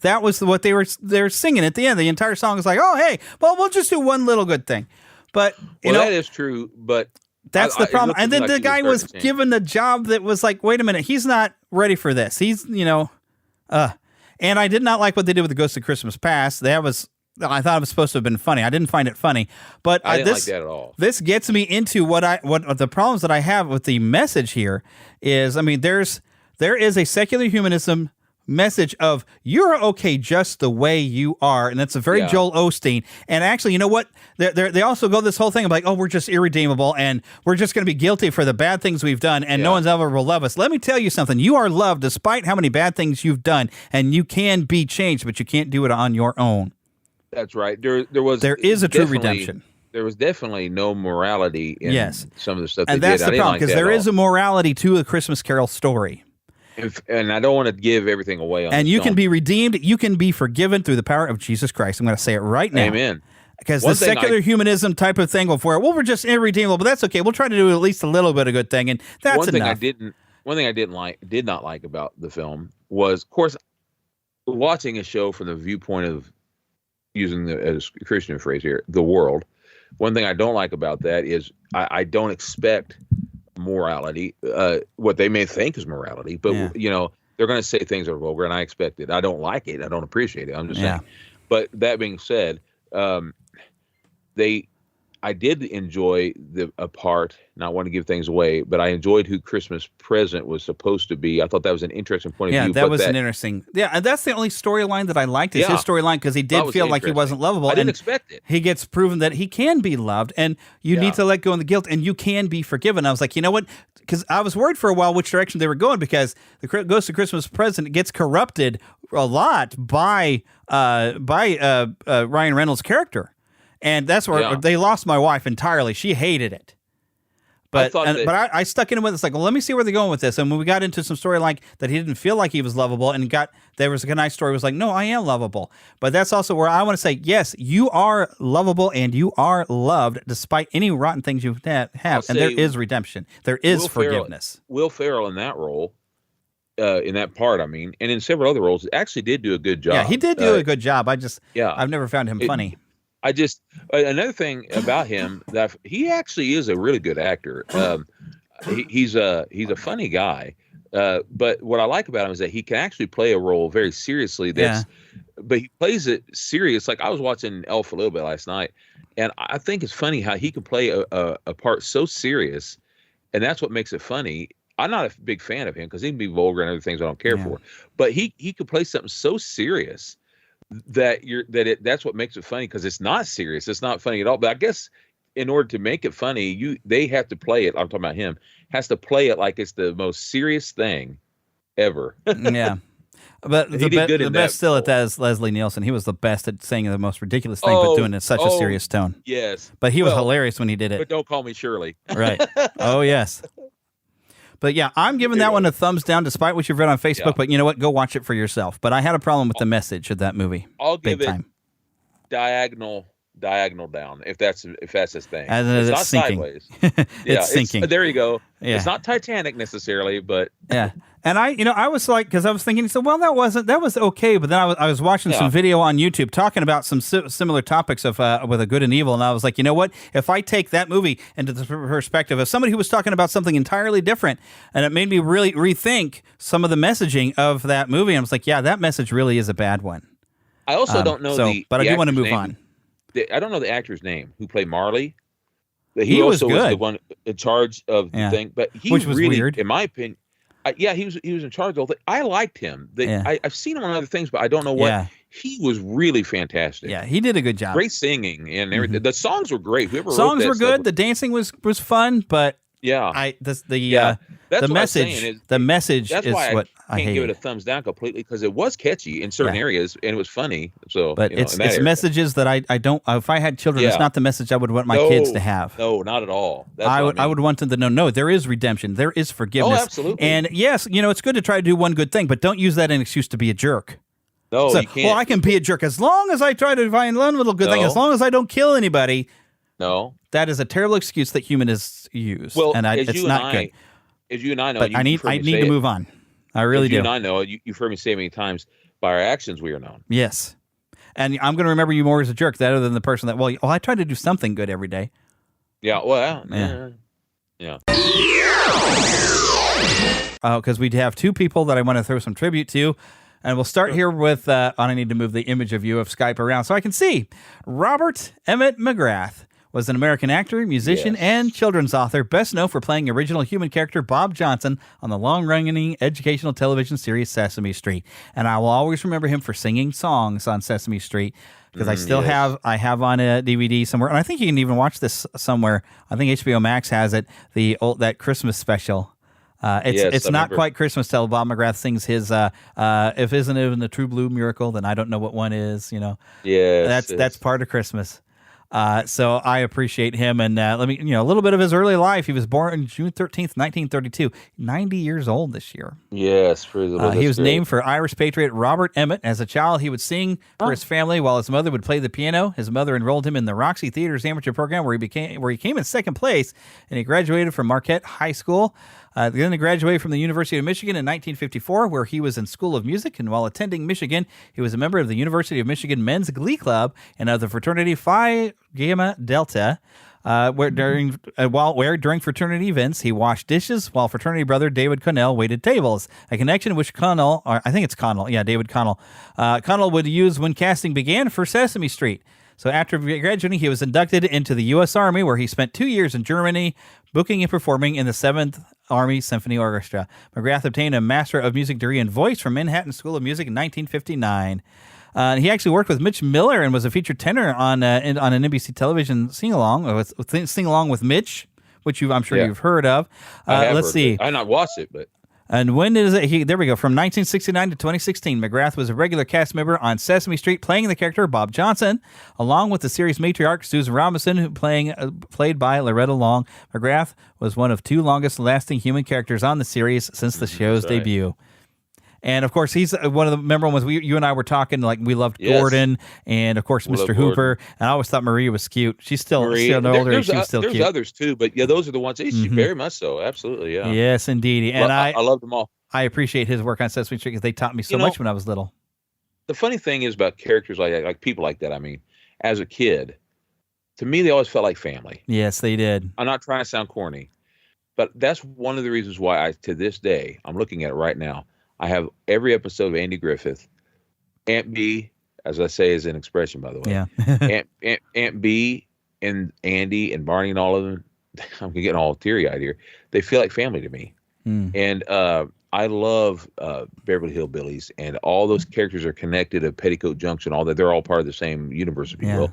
That was what they were singing at the end. The entire song was like, oh, hey, well, we'll just do one little good thing. But, that is true, but that's the problem. And then the guy was given the job that was like, wait a minute, he's not ready for this. He's, and I did not like what they did with the Ghost of Christmas Past. I thought it was supposed to have been funny. I didn't find it funny, but I didn't like that at all. This gets me into what the problems that I have with the message here is. I mean, there is a secular humanism message of you're okay just the way you are, and that's a very Joel Osteen. And actually, you know what? They also go this whole thing of like, oh, we're just irredeemable, and we're just going to be guilty for the bad things we've done, and no one's ever will love us. Let me tell you something: you are loved despite how many bad things you've done, and you can be changed, but you can't do it on your own. That's right. There is a true redemption. There was definitely no morality in some of the stuff. And that's the problem because there is a morality to a Christmas Carol story. And I don't want to give everything away on and you can be redeemed. You can be forgiven through the power of Jesus Christ. I'm going to say it right now. Amen. Because the secular humanism type of thing of where, well, we're just irredeemable, but that's okay. We'll try to do at least a little bit of good thing, and that's enough. One thing I did not like about the film was, of course, watching a show from the viewpoint of, using the Christian phrase here, the world. One thing I don't like about that is I don't expect morality, what they may think is morality, but they're going to say things that are vulgar, and I expect it. I don't like it. I don't appreciate it. I'm just saying. But that being said, I did enjoy a part, not want to give things away, but I enjoyed who Christmas Present was supposed to be. I thought that was an interesting point of view. Yeah, that was an interesting. Yeah, and that's the only storyline that I liked is his storyline because he did feel like he wasn't lovable. I didn't expect it. He gets proven that he can be loved, and you need to let go of the guilt, and you can be forgiven. I was like, you know what? Because I was worried for a while which direction they were going because the Ghost of Christmas Present gets corrupted a lot by Ryan Reynolds' character. And that's where they lost my wife entirely. She hated it. But I stuck in with it's like, well, let me see where they're going with this. And when we got into some story like that, he didn't feel like he was lovable, and there was a nice story. It was like, no, I am lovable. But that's also where I want to say, yes, you are lovable and you are loved despite any rotten things you have. And there is redemption. There is forgiveness. Will Ferrell in that role, in that part, I mean, and in several other roles, actually did do a good job. Yeah, he did do a good job. I've never found him funny. Another thing about him that he actually is a really good actor. He's a funny guy, but what I like about him is that he can actually play a role very seriously. But he plays it serious. Like I was watching Elf a little bit last night, and I think it's funny how he can play a part so serious, and that's what makes it funny. I'm not a big fan of him because he can be vulgar and other things I don't care for, but he could play something so serious that's what makes it funny, because it's not serious. It's not funny at all. But I guess in order to make it funny, they have to play it. I'm talking about him has to play it like it's the most serious thing ever. Yeah. But the best still at that is Leslie Nielsen. He was the best at saying the most ridiculous thing, but doing it in such a serious tone. Yes. But he was hilarious when he did it. But don't call me Shirley. Right. Oh, yes. But yeah, I'm giving that one a thumbs down despite what you've read on Facebook. Yeah. But you know what? Go watch it for yourself. But I had a problem with the message of that movie. I'll give it diagonal down if that's his thing. It's not sinking. Sideways. It's sinking. There you go. Yeah. It's not Titanic necessarily, but yeah. And I was like, because I was thinking, so well, that was okay. But then I was watching some video on YouTube talking about some similar topics of with a good and evil, and I was like, you know what? If I take that movie into the perspective of somebody who was talking about something entirely different, and it made me really rethink some of the messaging of that movie. I was like, yeah, that message really is a bad one. I also don't know but I do want to move on. I don't know the actor's name who played Marley. He also was good. Was the one in charge of the thing, but which was really weird. In my opinion. He was in charge of the whole thing. I liked him. I've seen him on other things, but I don't know what. Yeah. He was really fantastic. Yeah, he did a good job. Great singing and everything. Mm-hmm. The songs were great. Whoever songs wrote were good. The dancing was fun, but the message that's is why what I can't give it a thumbs down completely, because it was catchy in certain areas and it was funny. So, but it's messages that I don't. If I had children, it's not the message I would want my kids to have. No, not at all. I would want them to know. No, there is redemption. There is forgiveness. Oh, absolutely. And yes, it's good to try to do one good thing, but don't use that as an excuse to be a jerk. No, you can't. Well, I can be a jerk as long as I try to find one little good thing, as long as I don't kill anybody. No, that is a terrible excuse that humanists use. Well, and it's not good. As you and I know, but I need to move on. I really do. You and I know, you've heard me say many times, by our actions we are known. Yes. And I'm going to remember you more as a jerk other than the person that, I try to do something good every day. Yeah, well, yeah. Because we have two people that I want to throw some tribute to. And we'll start here with, I need to move the image of you of Skype around so I can see. Robert Emmett McGrath was an American actor, musician, and children's author, best known for playing original human character Bob Johnson on the long-running educational television series Sesame Street. And I will always remember him for singing songs on Sesame Street, because I still have on a DVD somewhere, and I think you can even watch this somewhere. I think HBO Max has it, that Christmas special. It's not quite Christmas till Bob McGrath sings his if isn't it a true blue miracle, then I don't know what one is, that's part of Christmas. So I appreciate him, and let me, a little bit of his early life. He was born June 13th, 1932, 90 years old this year. Yes, he was named for Irish patriot Robert Emmett. As a child, he would sing for his family while his mother would play the piano. His mother enrolled him in the Roxy Theater's amateur program, where he came in second place, and he graduated from Marquette High School. Then he graduated from the University of Michigan in 1954, where he was in School of Music. And while attending Michigan, he was a member of the University of Michigan Men's Glee Club and of the fraternity Phi Gamma Delta. Where during fraternity events, he washed dishes while fraternity brother David Connell waited tables. A connection which David Connell would use when casting began for Sesame Street. So after graduating, he was inducted into the U.S. Army, where he spent 2 years in Germany, booking and performing in the 7th Army Symphony Orchestra. McGrath obtained a Master of Music degree in voice from Manhattan School of Music in 1959. He actually worked with Mitch Miller and was a featured tenor on an NBC television sing-along with Mitch, which I'm sure you've heard of. Let's see. I not watched it, but... And when is it? There we go. From 1969 to 2016, McGrath was a regular cast member on Sesame Street, playing the character Bob Johnson, along with the series matriarch Susan Robinson, who played by Loretta Long. McGrath was one of 2 longest-lasting human characters on the series since the show's debut. And, of course, he's one of the memorable ones. You and I were talking, like, we loved Gordon and, of course, Mr. Hooper. And I always thought Maria was cute. She's still older. She was still cute. There's others, too. But, yeah, those are the ones. Very much so. Absolutely, yeah. Yes, indeed. And I love them all. I appreciate his work on Sesame Street because they taught me so much when I was little. The funny thing is about characters like that, like people like that, I mean, as a kid, to me, they always felt like family. Yes, they did. I'm not trying to sound corny, but that's one of the reasons why to this day, I'm looking at it right now, I have every episode of Andy Griffith. Aunt B, as I say, is an expression, by the way. Yeah. Aunt B and Andy and Barney and all of them, I'm getting all teary-eyed here. They feel like family to me. And I love Beverly Hillbillies, and all those characters are connected to Petticoat Junction, all that. They're all part of the same universe, if you will.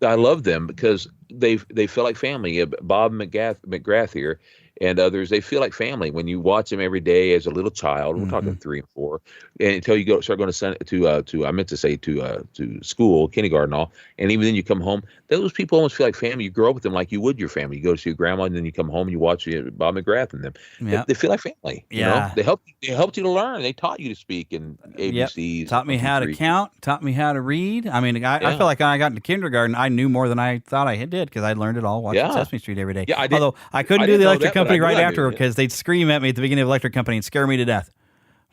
I love them because they feel like family. Bob McGrath here and others, they feel like family when you watch them every day as a little child. We're talking 3 and 4, and until you start going to school, kindergarten, and all, and even then you come home. Those people almost feel like family. You grow up with them like you would your family. You go to see your grandma, and then you come home and you watch Bob McGrath and them. They feel like family. You know? They helped you to learn. They taught you to speak and ABCs. Taught me how to count. Taught me how to read. I mean, I feel like when I got into kindergarten, I knew more than I thought I did because I learned it all watching Sesame Street every day. Yeah, I did. Although I couldn't do the Electric Company right after because they'd scream at me at the beginning of Electric Company and scare me to death.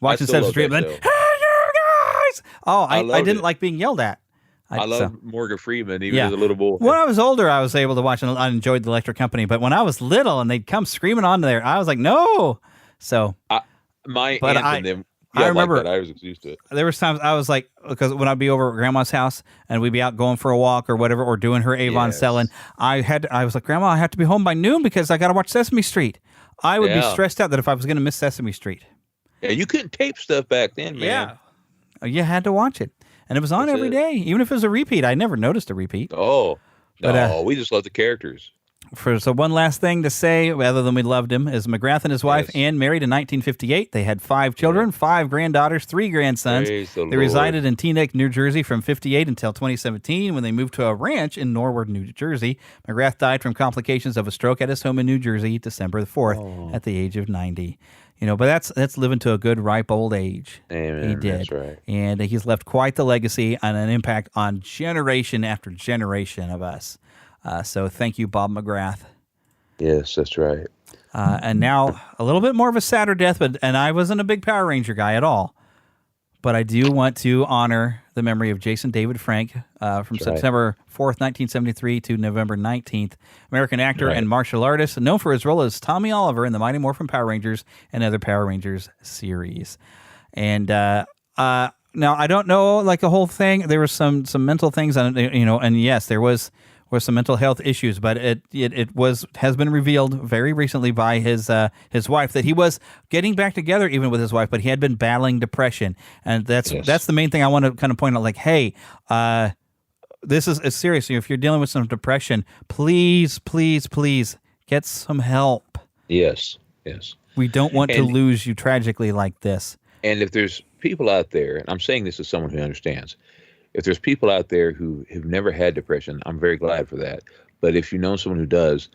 Watching Sesame Street, and then, hey, you guys! Oh, I didn't like being yelled at. I love Morgan Freeman, even as a little boy. When I was older, I was able to watch, and I enjoyed the Electric Company. But when I was little and they'd come screaming on there, I was like, no. So, I remember I was used to it. There was times I was like, because when I'd be over at Grandma's house and we'd be out going for a walk or whatever, or doing her Avon selling, I was like, Grandma, I have to be home by noon because I got to watch Sesame Street. I would be stressed out that if I was going to miss Sesame Street. Yeah, you couldn't tape stuff back then, man. Yeah, you had to watch it, and it was on every day, even if it was a repeat. I never noticed a repeat. Oh, no, we just love the characters. So one last thing to say, other than we loved him, is McGrath and his wife Ann married in 1958. They had 5 children, 5 granddaughters, 3 grandsons. They resided in Teaneck, New Jersey from 58 until 2017 when they moved to a ranch in Norwood, New Jersey. McGrath died from complications of a stroke at his home in New Jersey, December the 4th, at the age of 90. You know, but that's living to a good, ripe old age. Amen. He did. That's right. And he's left quite the legacy and an impact on generation after generation of us. So thank you, Bob McGrath. Yes, that's right. And now a little bit more of a sadder death, and I wasn't a big Power Ranger guy at all. But I do want to honor the memory of Jason David Frank from September 4th, 1973 to November 19th. American actor and martial artist, known for his role as Tommy Oliver in the Mighty Morphin Power Rangers and other Power Rangers series. And now I don't know like the whole thing. There was some mental things, and yes, there was some mental health issues, but it has been revealed very recently by his wife that he was getting back together even with his wife, but he had been battling depression, and that's the main thing I want to kind of point out. Like, hey, this is serious. If you're dealing with some depression, please get some help. Yes. We don't want to lose you tragically like this. And if there's people out there, and I'm saying this as someone who understands. If there's people out there who have never had depression, I'm very glad for that. But if you know someone who does,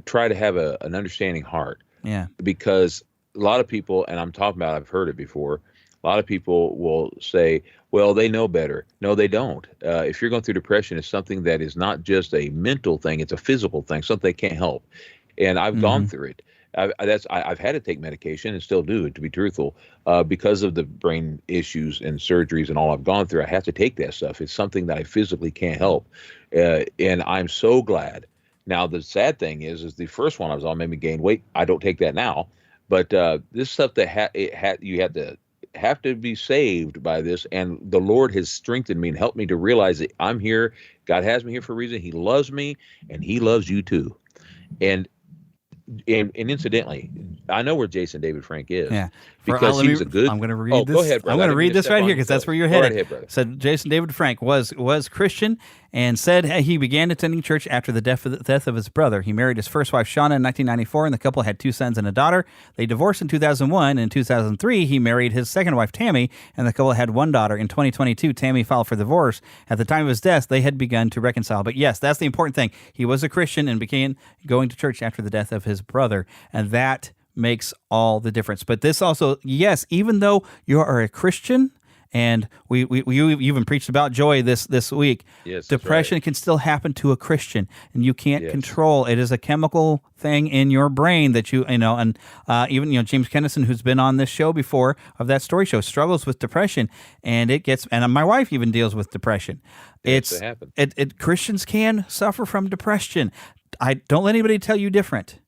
try to have an understanding heart. Yeah. Because a lot of people, and I'm talking about, I've heard it before, a lot of people will say, well, they know better. No, they don't. If you're going through depression, it's something that is not just a mental thing. It's a physical thing, something they can't help. And I've gone through it. I've had to take medication and still do it, to be truthful, because of the brain issues and surgeries and all I've gone through. I have to take that stuff. It's something that I physically can't help. And I'm so glad. Now, the sad thing is the first one I was on made me gain weight. I don't take that now. But this stuff that you have to be saved by this. And the Lord has strengthened me and helped me to realize that I'm here. God has me here for a reason. He loves me, and he loves you too. And incidentally, I know where Jason David Frank is. Yeah, because he's a good. I'm going to read this. Go ahead, brother. I'm going to read this right here because that's where you're headed. Right ahead, brother. So Jason David Frank was Christian and said he began attending church after the death of his brother. He married his first wife, Shauna, in 1994, and the couple had 2 sons and a daughter. They divorced in 2001, and in 2003, he married his second wife, Tammy, and the couple had 1 daughter. In 2022, Tammy filed for divorce. At the time of his death, they had begun to reconcile. But yes, that's the important thing. He was a Christian and began going to church after the death of his brother, and that makes all the difference. But this also, yes, even though you are a Christian, and we even preached about joy this week. Yes, depression can still happen to a Christian, and you can't control. It is a chemical thing in your brain that and even James Kennison, who's been on this show before of that story show, struggles with depression, and my wife even deals with depression. It happens. Christians can suffer from depression. I don't let anybody tell you different.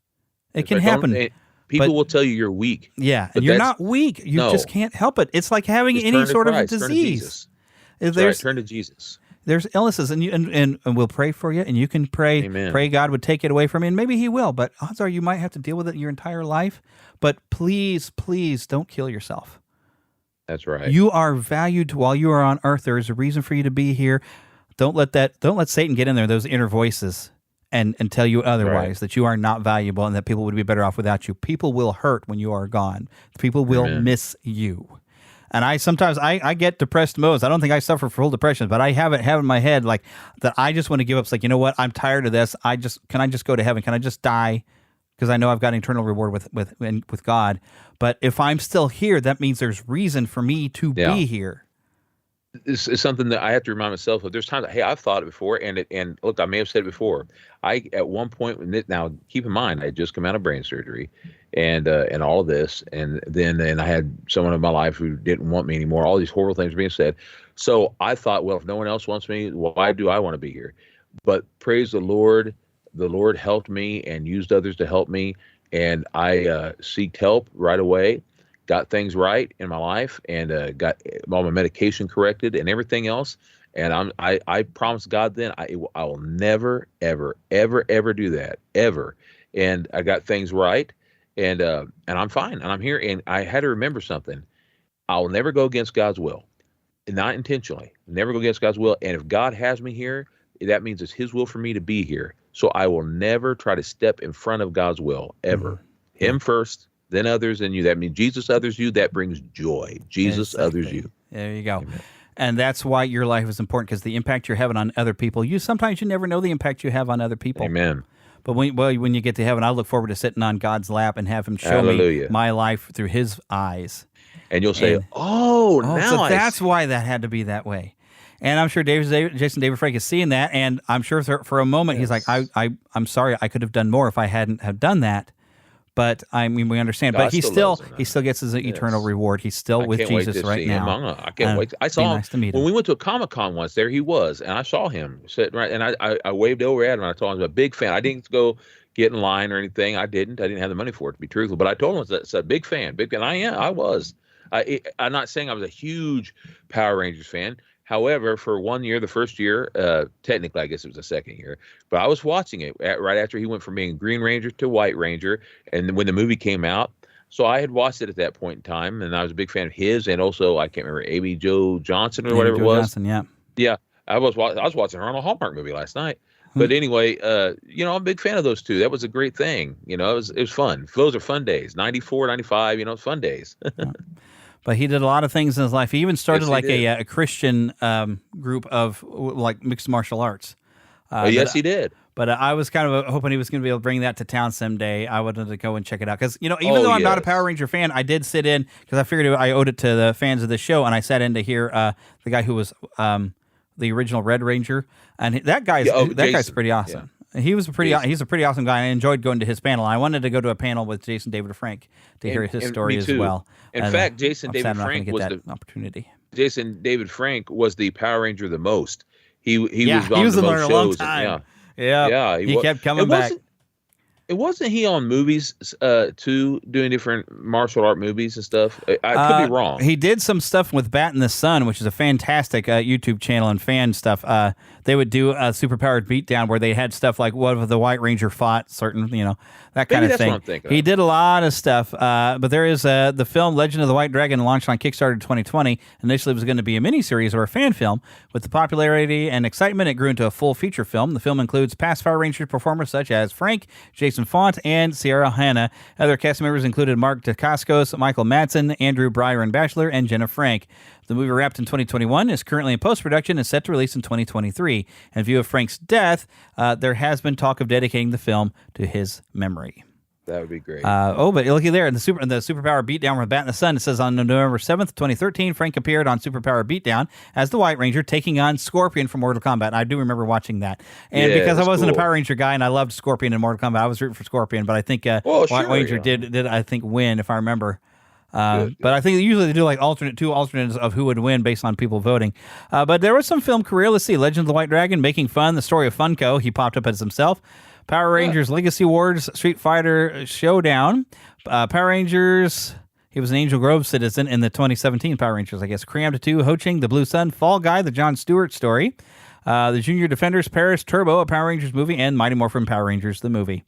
It can happen. People will tell you you're weak. Yeah, and you're not weak. You just can't help it. It's like having any sort of disease. Turn to Jesus. There's illnesses, and we'll pray for you, and you can pray. Amen. Pray God would take it away from you, and maybe He will. But odds are you might have to deal with it your entire life. But please, please don't kill yourself. That's right. You are valued while you are on earth. There is a reason for you to be here. Don't let Satan get in there. Those inner voices. And tell you otherwise, that you are not valuable and that people would be better off without you. People will hurt when you are gone. People will miss you. And I sometimes get depressed modes. I don't think I suffer from full depression, but I have in my head like that I just want to give up. It's like, you know what? I'm tired of this. Can I just go to heaven? Can I just die? Because I know I've got an eternal reward with God. But if I'm still here, that means there's reason for me to be here. It's something that I have to remind myself of. There's times, hey, I've thought it before, and look, I may have said it before. At one point, now keep in mind, I had just come out of brain surgery, and all of this, and then I had someone in my life who didn't want me anymore. All these horrible things being said. So I thought, well, if no one else wants me, why do I want to be here? But praise the Lord helped me and used others to help me, and I seeked help right away. Got things right in my life, and got all my medication corrected and everything else. And I promised God then I will never, ever, ever, ever do that ever. And I got things right, and I'm fine, and I'm here. And I had to remember something: I'll never go against God's will, not intentionally. Never go against God's will. And if God has me here, that means it's His will for me to be here. So I will never try to step in front of God's will ever. Mm-hmm. Him first. Then others, and you. That means Jesus others you. That brings joy. Jesus others you. There you go. Amen. And that's why your life is important, because the impact you're having on other people. Sometimes you never know the impact you have on other people. Amen. But when you get to heaven, I look forward to sitting on God's lap and have Him show me my life through His eyes. And you'll say, "Oh, now so that's why that had to be that way." And I'm sure Jason David Frank is seeing that, and I'm sure for a moment he's like, "I'm sorry, I could have done more if I hadn't have done that." But I mean, we understand. God, but he still gets his eternal reward. He's still with Jesus right now. I can't wait. I saw him nice to meet when we went to a Comic-Con once. There he was, and I saw him sitting right. And I waved over at him, and I told him I was a big fan. I didn't go get in line or anything. I didn't have the money for it, to be truthful. But I told him it's a big fan. I was. I'm not saying I was a huge Power Rangers fan. However, for 1 year, the first year, technically, I guess it was the second year, but I was watching it right after he went from being Green Ranger to White Ranger, and when the movie came out, so I had watched it at that point in time, and I was a big fan of his, and also, I can't remember, Amy Jo Johnson or whatever it was. Johnson, yeah. Yeah, I was watching her on a Hallmark movie last night. But anyway, I'm a big fan of those two. That was a great thing. It was fun. Those are fun days. 94, 95, fun days. But he did a lot of things in his life. He even started a Christian group of like mixed martial arts. Yes, he did. But I was kind of hoping he was going to be able to bring that to town someday. I wanted to go and check it out. Because, even though I'm not a Power Ranger fan, I did sit in because I figured I owed it to the fans of the show. And I sat in to hear the guy who was the original Red Ranger. And that guy's pretty awesome. Yeah. He's a pretty awesome guy. And I enjoyed going to his panel. I wanted to go to a panel with Jason David Frank to hear his story as well. In fact, Jason David Frank was the opportunity. Jason David Frank was the Power Ranger the most. He was in there a long time. Yeah. He kept coming back. Wasn't he on movies too, doing different martial art movies and stuff? I could be wrong. He did some stuff with Bat in the Sun, which is a fantastic YouTube channel and fan stuff. they would do a superpowered beatdown where they had stuff like what the White Ranger fought, certain, that kind of Maybe that's thing. what I'm thinking He of. did a lot of stuff, but there is the film Legend of the White Dragon launched on Kickstarter in 2020. Initially, it was going to be a miniseries or a fan film. With the popularity and excitement, it grew into a full feature film. The film includes past Power Rangers performers such as Frank, Jason Font, and Sierra Hanna. Other cast members included Mark Dacascos, Michael Madsen, Andrew Byron Batchelor, and Jenna Frank. The movie wrapped in 2021, is currently in post-production, and set to release in 2023. In view of Frank's death, there has been talk of dedicating the film to his memory. That would be great. But looky there, in the Superpower Beatdown with Bat in the Sun, it says on November 7th, 2013, Frank appeared on Superpower Beatdown as the White Ranger, taking on Scorpion from Mortal Kombat. And I do remember watching that. And because I wasn't a Power Ranger guy and I loved Scorpion in Mortal Kombat, I was rooting for Scorpion. But I think White Ranger did I think win, if I remember. But I think usually they do like two alternates of who would win based on people voting. But there was some film career. Let's see, Legend of the White Dragon, Making Fun, The Story of Funko. He popped up as himself. Power Rangers Legacy Wars, Street Fighter Showdown, Power Rangers. He was an Angel Grove citizen in the 2017 Power Rangers, I guess. Crammed 2, Ho Ching, The Blue Sun, Fall Guy, the Jon Stewart story, the Junior Defenders, Paris Turbo, a Power Rangers movie, and Mighty Morphin Power Rangers, the movie.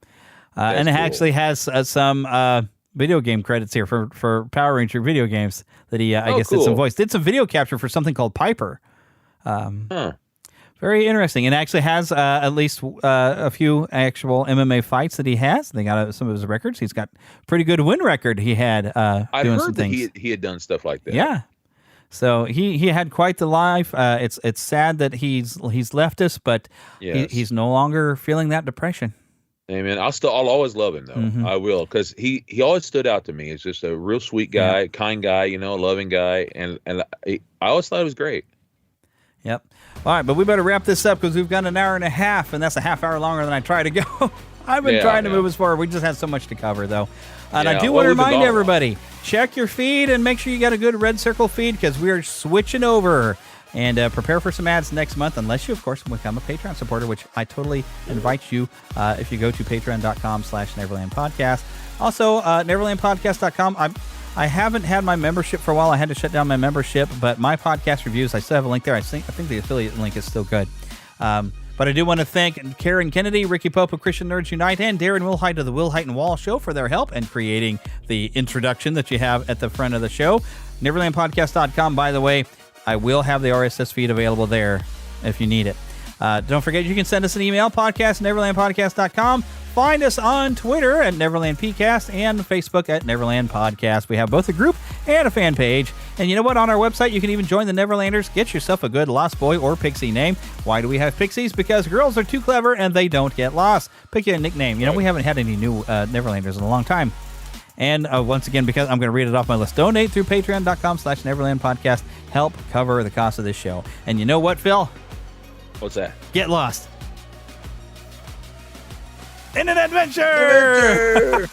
And it actually has some video game credits here for Power Ranger video games that he, I guess, did some voice. Did some video capture for something called Piper. Very interesting. And actually has at least a few actual MMA fights that he has. They got some of his records. He's got a pretty good win record he had doing some things. He had done stuff like that. Yeah. So he had quite the life. It's sad that he's left us, but he's no longer feeling that depression. Amen. I'll always love him though. Mm-hmm. I will, because he always stood out to me. He's just a real sweet guy, kind guy, loving guy, and I always thought it was great. Yep. All right, but we better wrap this up because we've got an hour and a half, and that's a half hour longer than I try to go. I've been trying to move us forward. We just had so much to cover, though. And I do want to remind everybody, check your feed and make sure you got a good red circle feed because we are switching over. And prepare for some ads next month, unless you, of course, become a Patreon supporter, which I totally invite you if you go to patreon.com/Neverland Podcast. Also, neverlandpodcast.com. I haven't had my membership for a while. I had to shut down my membership, but my podcast reviews, I still have a link there. I think the affiliate link is still good. But I do want to thank Karen Kennedy, Ricky Pope of Christian Nerds Unite, and Darren Wilhite of the Wilhite and Wall Show for their help in creating the introduction that you have at the front of the show. NeverlandPodcast.com, by the way. I will have the RSS feed available there if you need it. Don't forget, you can send us an email, podcast@neverlandpodcast.com. Find us on Twitter at NeverlandPcast and Facebook at Neverland Podcast. We have both a group and a fan page. And you know what? On our website, you can even join the Neverlanders. Get yourself a good Lost Boy or Pixie name. Why do we have Pixies? Because girls are too clever and they don't get lost. Pick you a nickname. We haven't had any new Neverlanders in a long time. And once again, because I'm going to read it off my list, donate through patreon.com/Neverland Podcast. Help cover the cost of this show. And you know what, Phil? What's that? Get lost in an adventure!